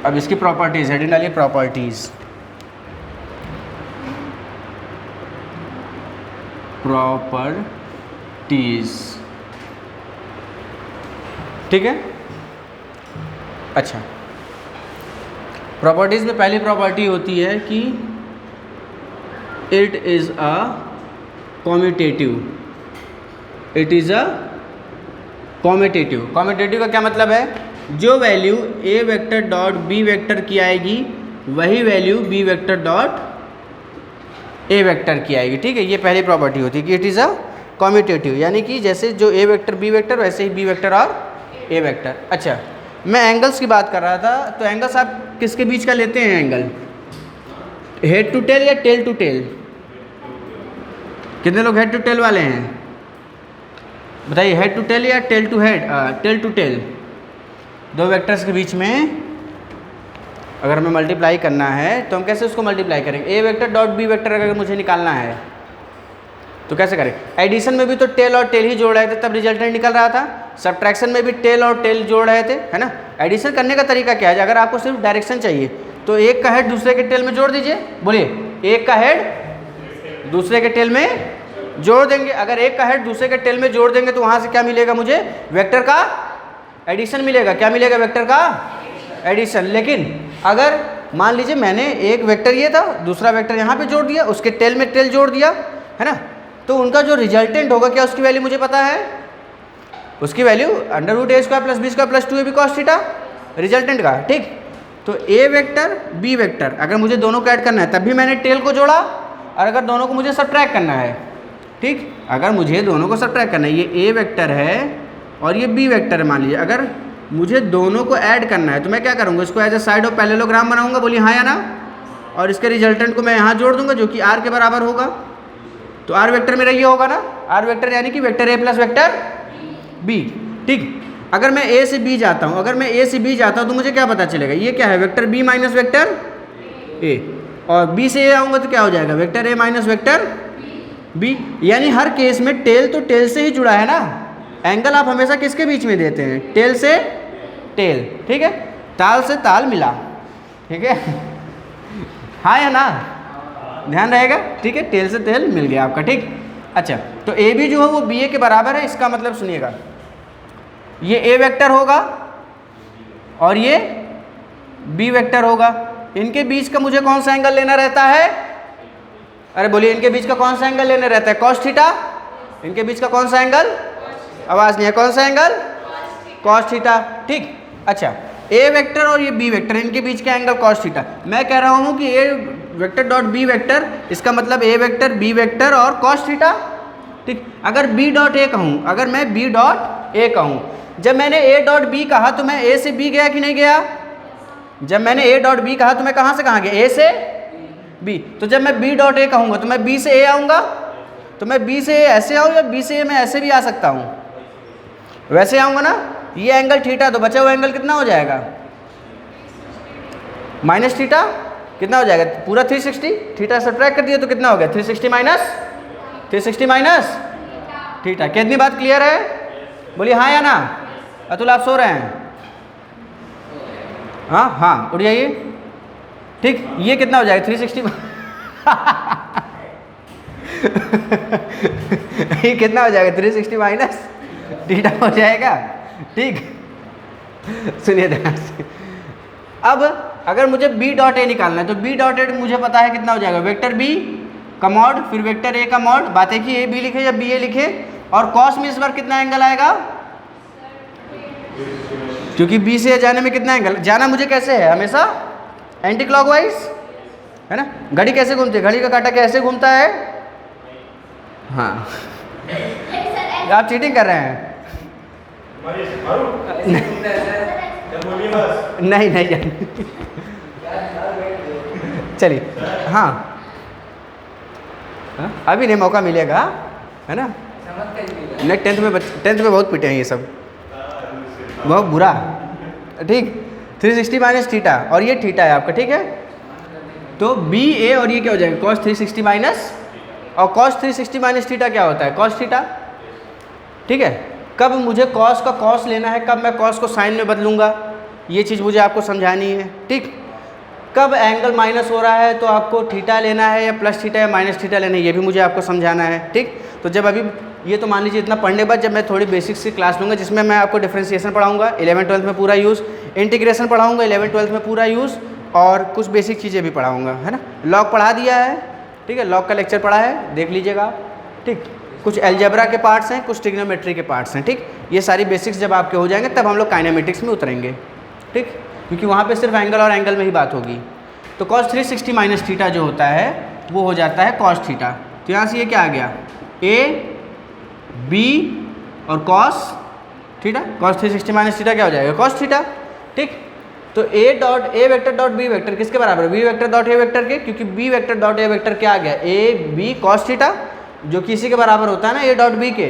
अब इसकी प्रॉपर्टीज़, हेडिंग डालिए प्रॉपर्टीज़। प्रॉपर्टीज़, ठीक है। अच्छा, प्रॉपर्टीज़ में पहली प्रॉपर्टी होती है कि it is a commutative. It is a commutative. Commutative का क्या मतलब है? जो value A vector dot B vector की आएगी वही value B vector dot A vector की आएगी, ठीक है। ये पहली प्रॉपर्टी होती है कि इट इज़ अ कॉम्यूटेटिव, यानी कि जैसे जो ए वेक्टर बी वेक्टर वैसे ही बी वेक्टर और ए वेक्टर। अच्छा, मैं एंगल्स की बात कर रहा था, तो एंगल्स आप किसके बीच का लेते हैं एंगल? हेड टू टेल या टेल टू टेल? कितने लोग हेड टू टेल वाले हैं बताइए? हेड टू टेल या tail to head? Tail to tail. दो वेक्टर्स के बीच में अगर हमें मल्टीप्लाई करना है तो हम कैसे उसको मल्टीप्लाई करेंगे? ए वेक्टर डॉट बी वेक्टर अगर मुझे निकालना है तो कैसे करें? एडिशन में भी तो टेल और टेल ही जोड़ रहे थे तब रिजल्टेंट निकल रहा था। सब्ट्रैक्शन में भी टेल और टेल जोड़ रहे थे, है ना। एडिशन करने का तरीका क्या है? अगर आपको सिर्फ डायरेक्शन चाहिए तो एक का हेड दूसरे के टेल में जोड़ दीजिए। बोलिए, एक का हेड दूसरे के टेल में जोड़ देंगे। अगर एक का हेड दूसरे के टेल में जोड़ देंगे तो वहाँ से क्या मिलेगा मुझे? वेक्टर का एडिशन मिलेगा। क्या मिलेगा? वेक्टर का एडिशन। लेकिन अगर मान लीजिए मैंने एक वेक्टर ये था, दूसरा वेक्टर यहाँ पे जोड़ दिया, उसके टेल में टेल जोड़ दिया, है ना, तो उनका जो रिजल्टेंट होगा क्या उसकी वैल्यू मुझे पता है? उसकी value under root A square plus B square plus 2ab cos theta resultant का, ठीक। तो ए वेक्टर बी वेक्टर अगर मुझे दोनों को ऐड करना है तब भी मैंने टेल को जोड़ा, और अगर दोनों को मुझे सब्ट्रैक्ट करना है, ठीक, अगर मुझे दोनों को सब्ट्रैक्ट करना है, ये ए वेक्टर है और ये बी वेक्टर है मान लीजिए, अगर मुझे दोनों को ऐड करना है तो मैं क्या करूँगा? इसको as a side of parallelogram बनाऊंगा। बोलिए हाँ या ना। और इसके रिजल्टेंट को मैं यहाँ जोड़ दूंगा जो कि आर के बराबर होगा। तो आर वेक्टर मेरा ये होगा ना, आर वेक्टर यानी कि vector A plus vector B, ठीक। अगर मैं ए से बी जाता हूँ, अगर मैं ए से बी जाता हूँ तो मुझे क्या पता चलेगा? ये क्या है? Vector B minus vector A. और बी से ए आऊँगा तो क्या हो जाएगा? Vector A minus vector B. यानी हर केस में टेल तो टेल से ही जुड़ा है ना। एंगल आप हमेशा किसके बीच में देते हैं? टेल से टेल, ठीक है। ताल से ताल मिला, ठीक है। हाँ या ना? ध्यान रहेगा, ठीक है। टेल से टेल मिल गया आपका, ठीक। अच्छा, तो ए बी जो है वो बी ए के बराबर है। इसका मतलब सुनिएगा, ये ए वेक्टर होगा और ये बी वेक्टर होगा। इनके बीच का मुझे कौन सा एंगल लेना रहता है? अरे बोलिए, इनके बीच का कौन सा एंगल लेना रहता है? Cos theta. इनके बीच का कौन सा एंगल? आवाज़ नहीं है। कौन सा एंगल? कॉस थीटा, ठीक। अच्छा, ए वेक्टर और ये बी वेक्टर, इनके बीच का एंगल कॉस थीटा। मैं कह रहा हूँ कि ए वेक्टर डॉट बी वेक्टर, इसका मतलब ए वेक्टर बी वेक्टर और कॉस थीटा, ठीक। अगर बी डॉट ए कहूँ, अगर मैं बी डॉट ए कहूँ, जब मैंने ए डॉट बी कहा तो मैं ए से बी गया कि नहीं गया? जब मैंने ए डॉट बी कहा तो मैं कहाँ से कहाँ गया? ए से बी। तो जब मैं बी डॉट ए कहूँगा तो मैं बी से ए आऊँगा, तो मैं बी से ए ऐसे आऊँ या बी से ए मैं ऐसे भी आ सकता हूँ? वैसे आऊँगा ना। ये एंगल थीटा, तो बचा हुआ एंगल कितना हो जाएगा? Minus theta. कितना हो जाएगा? पूरा 360। थीटा सब्ट्रैक्ट कर दिया तो कितना हो गया? 360 माइनस 360 माइनस थीटा। कितनी बात क्लियर है? बोलिए हाँ या ना। अतुल आप सो रहे हैं? हाँ हाँ, उठ जाइए, ठीक। ये कितना हो जाएगा? 360 ये कितना हो जाएगा? 360 माइनस थीटा हो जाएगा, ठीक। सुनिए ध्यान से। अब अगर मुझे बी डॉट ए निकालना है तो बी डॉट ए मुझे पता है कितना हो जाएगा? वेक्टर बी का मॉड फिर वेक्टर ए का मॉड। बात है कि ए बी लिखे या बी ए लिखे। और कॉस में इस बार कितना एंगल आएगा? क्योंकि बी से जाने में कितना एंगल? जाना मुझे कैसे है? हमेशा एंटी क्लॉकवाइज, है ना। घड़ी कैसे घूमती है, घड़ी का कांटा कैसे घूमता है? हाँ आप चीटिंग कर रहे हैं। नहीं नहीं चलिए हाँ अभी नहीं मौका मिलेगा, है ना। नहीं टेंथ में बहुत पिटे हैं ये सब, बहुत बुरा। ठीक 360 माइनस थीटा और ये थीटा है आपका, ठीक है। तो बी ए और ये क्या हो जाएगा कॉस 360 माइनस, और कॉस 360 माइनस थीटा क्या होता है कॉस थीटा, ठीक है। कब मुझे कॉस का कॉस लेना है, कब मैं कॉस को साइन में बदलूंगा, ये चीज़ मुझे आपको समझानी है, ठीक। कब एंगल माइनस हो रहा है तो आपको थीटा लेना है या प्लस थीटा या माइनस थीटा लेना है, ये भी मुझे आपको समझाना है, ठीक। तो जब अभी ये तो मान लीजिए इतना पढ़ने के बाद जब मैं थोड़ी बेसिक्स की क्लास लूँगा जिसमें मैं आपको डिफरेंशिएशन पढ़ाऊँगा 11th-12th में पूरा यूज़, इंटीग्रेशन पढ़ाऊँगा 11th-12th में पूरा यूज़, और कुछ बेसिक चीज़ें भी पढ़ाऊँगा, है ना। लॉग पढ़ा दिया है, ठीक है, लॉग का लेक्चर पढ़ा है, देख लीजिएगा आप, ठीक। कुछ अलजेब्रा के पार्ट्स हैं, कुछ ट्रिग्नोमेट्री के पार्ट्स हैं, ठीक। ये सारी बेसिक्स जब आपके हो जाएंगे तब हम लोग काइनेमेटिक्स में उतरेंगे, ठीक, क्योंकि वहाँ पे सिर्फ एंगल और एंगल में ही बात होगी। तो cos 360 माइनस थीटा जो होता है वो हो जाता है cos थीटा। तो यहाँ से ये क्या आ गया a b और cos theta, cos 360 minus theta क्या हो जाएगा cos थीटा, ठीक। तो a vector dot b vector किसके बराबर है, b vector dot a vector के, क्योंकि b vector dot a vector क्या आ गया a b cos थीटा, जो कि इसी के बराबर होता है ना a डॉट b के।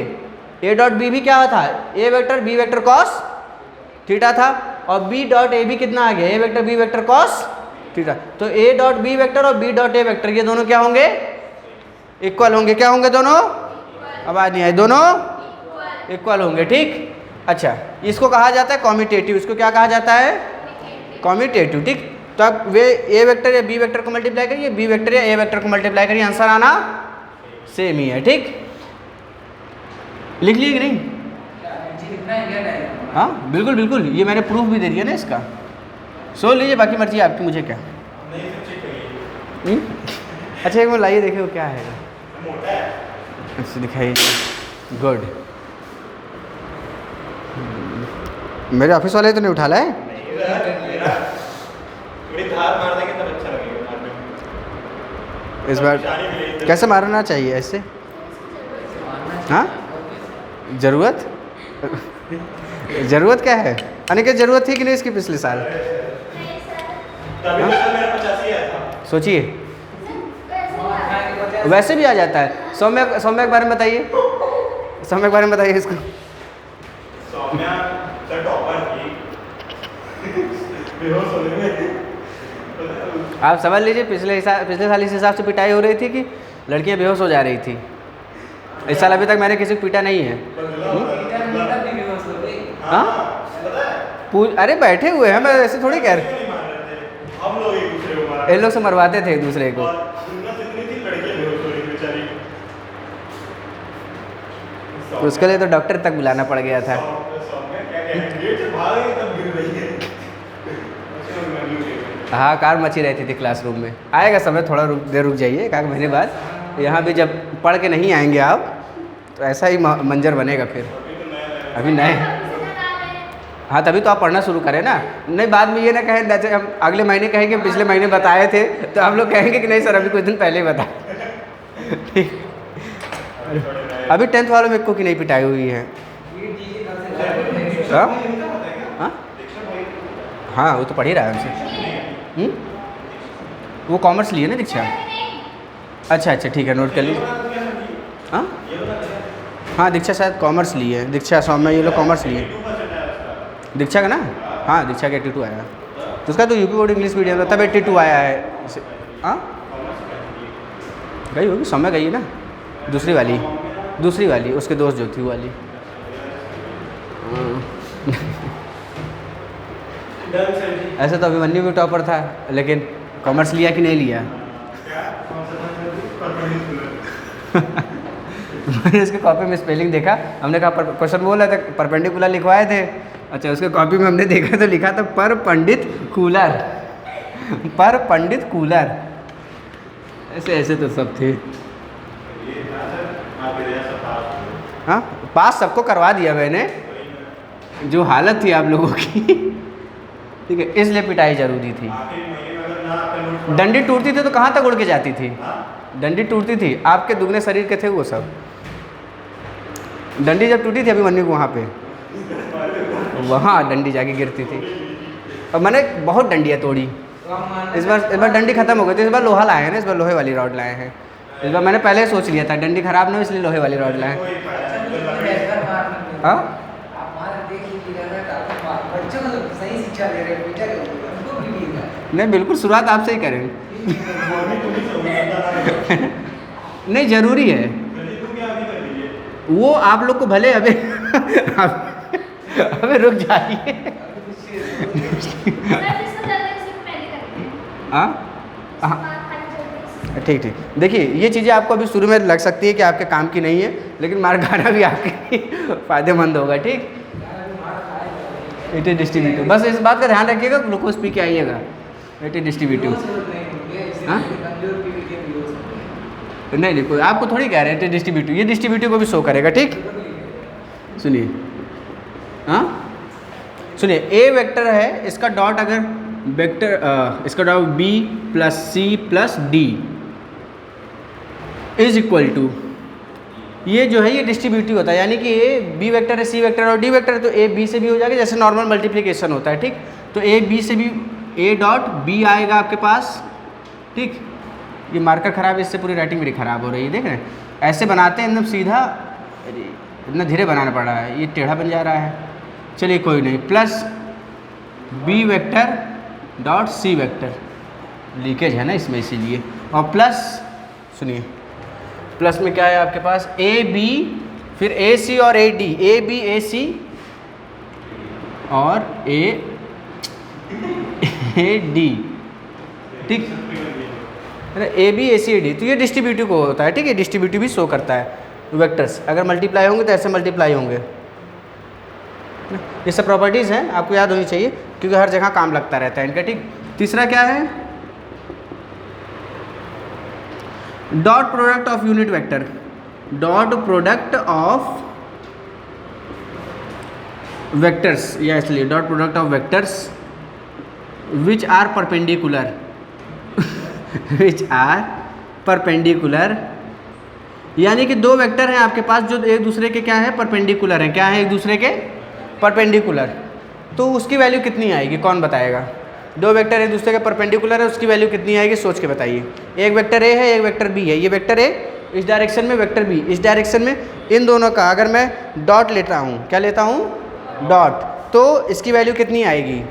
a डॉट b भी क्या था a vector b vector cos theta था, और b डॉट a भी कितना आ गया a vector b vector cos theta. तो a डॉट b वेक्टर और b डॉट a वेक्टर ये दोनों क्या होंगे इक्वल होंगे, क्या होंगे दोनों, आवाज नहीं आई, दोनों इक्वल होंगे, ठीक। अच्छा इसको कहा जाता है कॉम्यूटेटिव, इसको क्या कहा जाता है कॉम्यूटेटिव, ठीक। तो अब वे a वेक्टर या b वेक्टर को मल्टीप्लाई करिए, b वेक्टर या a वेक्टर को मल्टीप्लाई करिए, आंसर आना सेम ही है, ठीक। लिख लिए कि नहीं? हाँ बिल्कुल बिल्कुल, ये मैंने प्रूफ भी दे दिया ना इसका, सोच लीजिए, बाकी मर्जी आपकी, मुझे क्या। अच्छा एक मिनट लाइए देखे वो क्या है, अच्छा दिखाइए, गुड। मेरे ऑफिस वाले तो नहीं उठा लाए, इस बार कैसे मारना चाहिए ऐसे, हाँ ज़रूरत ज़रूरत क्या है, अनिकेत ज़रूरत थी कि नहीं इसकी पिछले साल, सोचिए वैसे भी आ जाता है। सौम्या के बारे में बताइए, सौम्या के बारे में बताइए इसको। आप समझ लीजिए पिछले साल इस हिसाब से पिटाई हो रही थी कि लड़कियां बेहोश हो जा रही थी। इस साल अभी तक मैंने किसी को पीटा नहीं है। हाँ अरे बैठे हुए हैं, मैं ऐसे थोड़ी कह रहा, इन लोग से मरवाते थे एक दूसरे को। तो उसके लिए तो डॉक्टर तक बुलाना पड़ गया था। हाँ कार मची रहती थी क्लासरूम में। आएगा समय, थोड़ा देर रुक जाइए, एक महीने बाद यहाँ भी जब पढ़ के नहीं आएंगे आप तो ऐसा ही मंजर बनेगा फिर। अभी नए, हाँ तभी तो आप पढ़ना शुरू करें ना, नहीं बाद में ये ना कहें जैसे हम अगले महीने कहेंगे पिछले महीने बताए थे, तो आप लोग कहेंगे कि नहीं सर अभी कुछ दिन पहले ही बताए। अभी 10th वालों में को की नहीं पिटाई हुई है। हाँ वो तो पढ़ ही रहा है हमसे। वो कॉमर्स लिए ना दीक्षा, अच्छा ठीक है नोट कर लीजिए। हाँ दीक्षा शायद कॉमर्स लिए है, दीक्षा सौम्या ये लोग कॉमर्स लिए, दीक्षा का ना, हाँ दीक्षा का 82 आया, तो उसका तो यूपी बोर्ड इंग्लिश मीडियम था तब 82 आया है। हाँ गई होगी, सौम्या गई है ना, दूसरी वाली उसके दोस्त जो थी वो वाली। ऐसे तो अभिमन्यु भी टॉपर था, लेकिन कॉमर्स लिया कि नहीं लिया। मैंने उसके कॉपी में स्पेलिंग देखा, हमने कहा क्वेश्चन बोला था परपेंडिकुलर लिखवाए थे, अच्छा उसके कॉपी में हमने देखा तो लिखा था पर पंडित कूलर, ऐसे तो सब थे। हाँ पास सबको करवा दिया मैंने, जो हालत थी आप लोगों की, ठीक है, इसलिए पिटाई जरूरी थी। डंडी टूटती थी तो कहाँ तक उड़ के जाती थी? डंडी टूटती थी, आपके दुगने शरीर के थे वो सब। डंडी जब टूटी थी अभी मन्नू को वहाँ पे, वहाँ डंडी जाके गिरती थी। और मैंने बहुत डंडियाँ तोड़ी। इस बार डंडी खत्म हो गई थी, इस बार लोहा लाए हैं ना, इस बार लोहे वाली रॉड लाए हैं। इस बार मैंने पहले सोच लिया था डंडी खराब ना हो इसलिए लोहे वाली रॉड लाए। हाँ नहीं बिल्कुल, शुरुआत आपसे ही करें। नहीं ज़रूरी है वो, आप लोग को भले अबे अबे रुक जाइए। हाँ ठीक ठीक, देखिए ये चीज़ें आपको अभी शुरू में लग सकती है कि आपके काम की नहीं है, लेकिन मार खाना भी आपके फ़ायदेमंद होगा। ठीक, इट इज डिस्ट्रीब्यूटिव, बस इस बात का ध्यान रखिएगा, ग्लूकोज पी के आइएगा। It is distributive. हाँ नहीं नहीं, कोई आपको थोड़ी कह रहे हैं इट इज डिस्ट्रीब्यूटिव, ये डिस्ट्रीब्यूटिव को भी शो करेगा। ठीक, सुनिए, हाँ सुनिए, ए वेक्टर है, इसका डॉट अगर वेक्टर इसका dot B plus C plus D is equal to, ये जो है ये डिस्ट्रीब्यूटिव होता है, यानी कि ए बी वेक्टर है, सी वेक्टर और डी वेक्टर है, तो ए बी से भी हो जाएगा, जैसे नॉर्मल मल्टीप्लिकेशन होता है। ठीक, तो ए बी से भी ए डॉट बी आएगा आपके पास। ठीक, ये मार्कर खराब है, इससे पूरी राइटिंग मेरी खराब हो रही है, देख रहे हैं, ऐसे बनाते हैं एकदम सीधा, इतना धीरे बनाना पड़ रहा है, ये टेढ़ा बन जा रहा है। चलिए कोई नहीं, plus B vector dot C vector, leakage है ना इसमें इसीलिए, और प्लस सुनिए, प्लस में क्या है आपके पास, ए बी फिर ए सी और ए डी, ए बी ए सी और ए डी। ठीक, A B A C A D, तो ये डिस्ट्रीब्यूटिव को होता है। ठीक है, डिस्ट्रीब्यूटिव भी शो करता है, वेक्टर्स अगर मल्टीप्लाई होंगे तो ऐसे मल्टीप्लाई होंगे। ये सब प्रॉपर्टीज़ हैं, आपको याद होनी चाहिए क्योंकि हर जगह काम लगता रहता है इनका। ठीक, तीसरा क्या है, dot product of unit vector, dot product of vectors, या इसलिए dot product of vectors which are perpendicular which are perpendicular, यानी कि दो वेक्टर हैं आपके पास जो एक दूसरे के क्या है, परपेंडिकुलर हैं। क्या है, एक दूसरे के परपेंडिकुलर, तो उसकी वैल्यू कितनी आएगी, कौन बताएगा? दो वेक्टर एक दूसरे के परपेंडिकुलर है, उसकी वैल्यू कितनी आएगी, सोच के बताइए। एक वेक्टर ए है, एक वेक्टर बी है, ये वेक्टर ए इस डायरेक्शन में, वेक्टर बी इस डायरेक्शन में, इन दोनों का अगर मैं डॉट लेता हूँ, क्या लेता हूँ, डॉट, तो इसकी वैल्यू कितनी आएगी?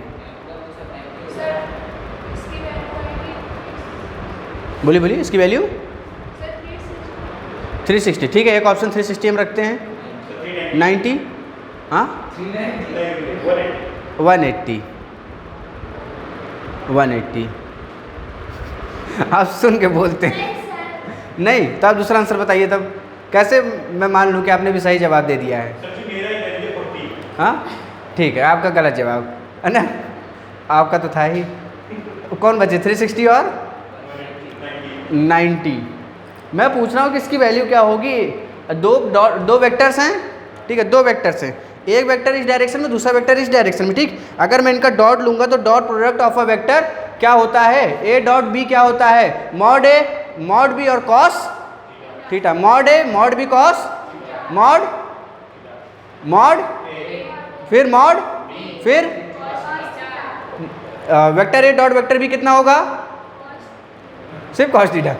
बोलिए बोलिए, इसकी वैल्यू 360। ठीक है, एक ऑप्शन 360 हम रखते हैं, 90, हाँ 180 आप सुन के बोलते हैं नहीं, तो आप दूसरा आंसर बताइए। तब कैसे मैं मान लूँ कि आपने भी सही जवाब दे दिया है? हाँ ठीक है, आपका गलत जवाब है ना, आपका तो था ही। कौन बचे, 360 और 90? मैं पूछ रहा हूँ कि इसकी वैल्यू क्या होगी। दो वेक्टर्स हैं, ठीक है, दो वेक्टर्स हैं, एक वेक्टर इस डायरेक्शन में, दूसरा वेक्टर इस डायरेक्शन में। ठीक, अगर मैं इनका डॉट लूंगा तो dot product of a vector क्या होता है, ए डॉट बी क्या होता है, मॉड ए मॉड बी और cos theta, mod A mod B cos mod फिर मॉड फिर vector A dot vector B कितना होगा, सिर्फ कॉस थीटा,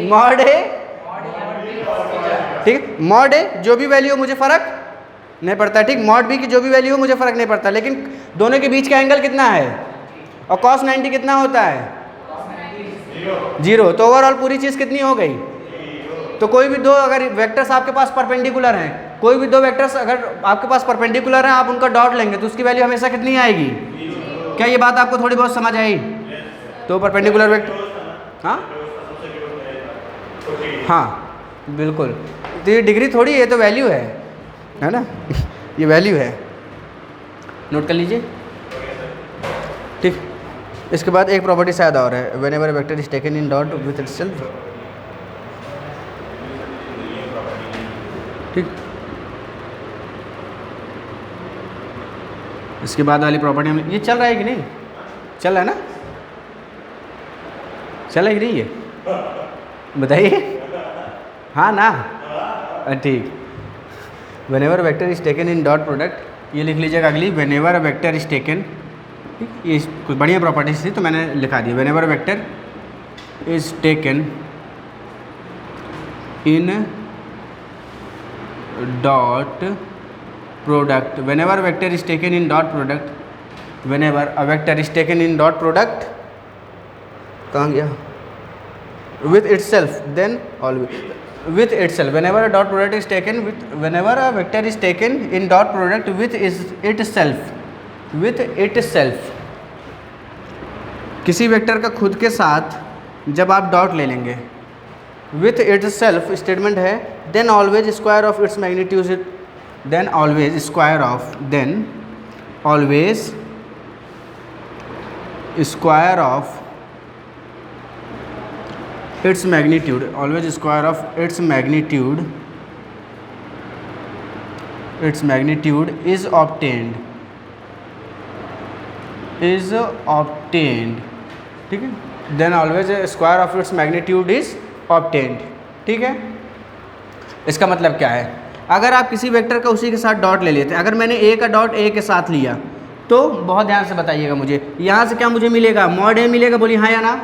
मॉड ए। ठीक, मॉड ए जो भी वैल्यू हो मुझे फर्क नहीं पड़ता। ठीक, मॉड बी की जो भी वैल्यू हो मुझे फर्क नहीं पड़ता, लेकिन दोनों के बीच का एंगल कितना है, और cos 90 कितना होता है, 0। तो ओवरऑल पूरी चीज़ कितनी हो गई? तो कोई भी दो अगर वेक्टर्स आपके पास परपेंडिकुलर हैं, कोई भी दो वेक्टर्स अगर आपके पास परपेंडिकुलर हैं, आप उनका डॉट लेंगे तो उसकी वैल्यू हमेशा कितनी आएगी? क्या ये बात आपको थोड़ी बहुत समझ आई? तो परपेंडिकुलर वेक्टर, हाँ हाँ बिल्कुल, तो ये डिग्री थोड़ी है, तो वैल्यू है ना ये वैल्यू है, नोट कर लीजिए। ठीक, इसके बाद एक प्रॉपर्टी शायद और है, when ever vector is taken in dot with itself. ठीक, इसके बाद वाली प्रॉपर्टी हम, ये चल रहा है कि नहीं, चल रहा है ना? चला ही नहीं है, बताइए। हाँ ना, ठीक। Whenever vector is taken in dot product, ये लिख लीजिएगा अगली। व्हेनेवर वेक्टर इज टेकन, ठीक, ये कुछ बढ़िया प्रॉपर्टीज थी तो मैंने लिखा दिया। Whenever vector is taken in dot product, whenever vector is taken in dot product, whenever a vector is taken in dot product, कहाँ गया, with itself, then always with itself, whenever a dot product is taken with, whenever a vector is taken in dot product with itself, किसी vector का खुद के साथ जब आप dot ले लेंगे, with itself स्टेटमेंट है, then always square of its magnitude, then always square of, then always square of its magnitude, always square of its magnitude is obtained, ठीक है। then always square of its magnitude is obtained, ठीक है। इसका मतलब क्या है, अगर आप किसी वेक्टर का उसी के साथ डॉट ले लेते हैं, अगर मैंने ए का डॉट ए के साथ लिया तो बहुत ध्यान से बताइएगा, मुझे यहाँ से क्या मुझे मिलेगा, मॉड ए मिलेगा, बोलिए हाँ या ना।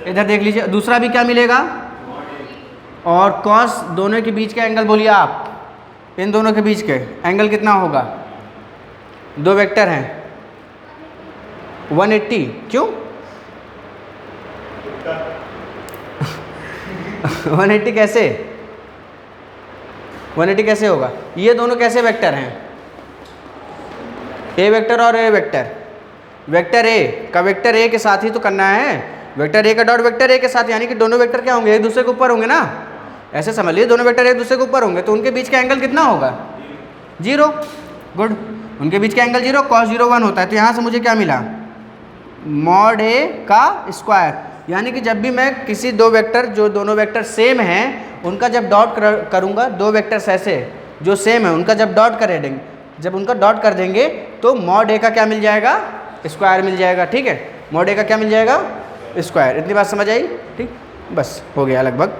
इधर देख लीजिए, दूसरा भी क्या मिलेगा, और कॉस दोनों के बीच का एंगल, बोलिए आप, इन दोनों के बीच के एंगल कितना होगा, दो वेक्टर हैं 180, क्यों 180 कैसे, 180 कैसे होगा, ये दोनों कैसे वेक्टर हैं, ए वेक्टर और ए वेक्टर, वेक्टर ए का वेक्टर ए के साथ ही तो करना है, वेक्टर ए का डॉट वेक्टर ए के साथ, यानी कि दोनों वेक्टर क्या होंगे, एक दूसरे के ऊपर होंगे ना, ऐसे समझ लीजिए, दोनों वेक्टर एक दूसरे के ऊपर होंगे तो उनके बीच का एंगल कितना होगा, 0, गुड, उनके बीच का एंगल 0, cos 0 1 होता है। तो यहाँ से मुझे क्या मिला, मॉड ए का स्क्वायर, यानी कि जब भी मैं किसी दो वेक्टर, जो दोनों वेक्टर सेम हैं, उनका जब डॉट करूँगा, दो वेक्टर्स ऐसे जो सेम है उनका जब डॉट कर देंगे, जब उनका डॉट कर देंगे तो मॉड ए का क्या मिल जाएगा, स्क्वायर मिल जाएगा, ठीक है। मॉड ए का क्या मिल जाएगा, स्क्वायर। इतनी बात समझ आई, ठीक, बस हो गया लगभग।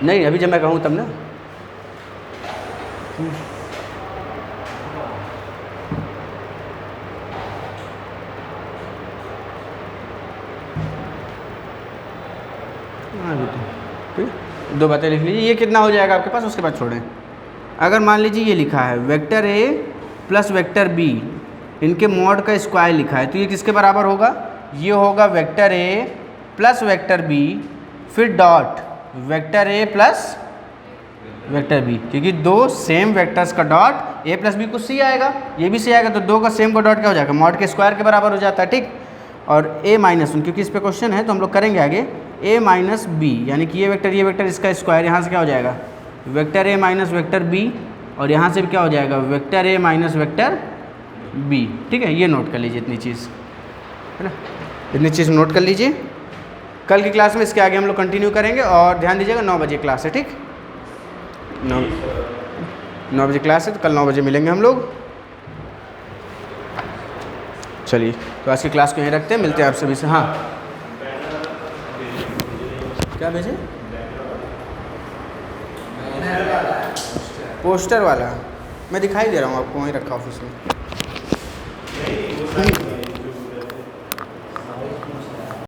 नहीं, अभी जब मैं कहूँ तब ना। दो बातें लिख लीजिए, ये कितना हो जाएगा आपके पास, उसके बाद छोड़ें। अगर मान लीजिए ये लिखा है vector A plus vector B, इनके मॉड का स्क्वायर लिखा है, तो ये किसके बराबर होगा, ये होगा vector A plus vector B, फिर dot vector A plus vector B, क्योंकि दो सेम वेक्टर्स का डॉट ए प्लस बी को सी आएगा, ये भी सी आएगा, तो दो का सेम का डॉट क्या हो जाएगा, मॉड के स्क्वायर के बराबर हो जाता है, ठीक। और ए माइनस, क्योंकि इस पे क्वेश्चन है तो हम लोग करेंगे आगे, ए माइनस बी, यानी कि ये वेक्टर इसका स्क्वायर, यहाँ से क्या हो जाएगा, vector A minus vector B, और यहाँ से भी क्या हो जाएगा, vector A minus vector B, ठीक है। ये नोट कर लीजिए, इतनी चीज़ है ना, इतनी चीज़ नोट कर लीजिए। कल की क्लास में इसके आगे हम लोग कंटिन्यू करेंगे, और ध्यान दीजिएगा 9 बजे क्लास है, ठीक, 9 बजे क्लास है, तो कल 9 बजे मिलेंगे हम लोग। चलिए, तो आज की क्लास को यहीं रखते हैं, मिलते हैं आप सभी से। हाँ, क्या भेजे, पोस्टर वाला मैं दिखाई दे रहा हूँ आपको, वहीं रखा ऑफिस में।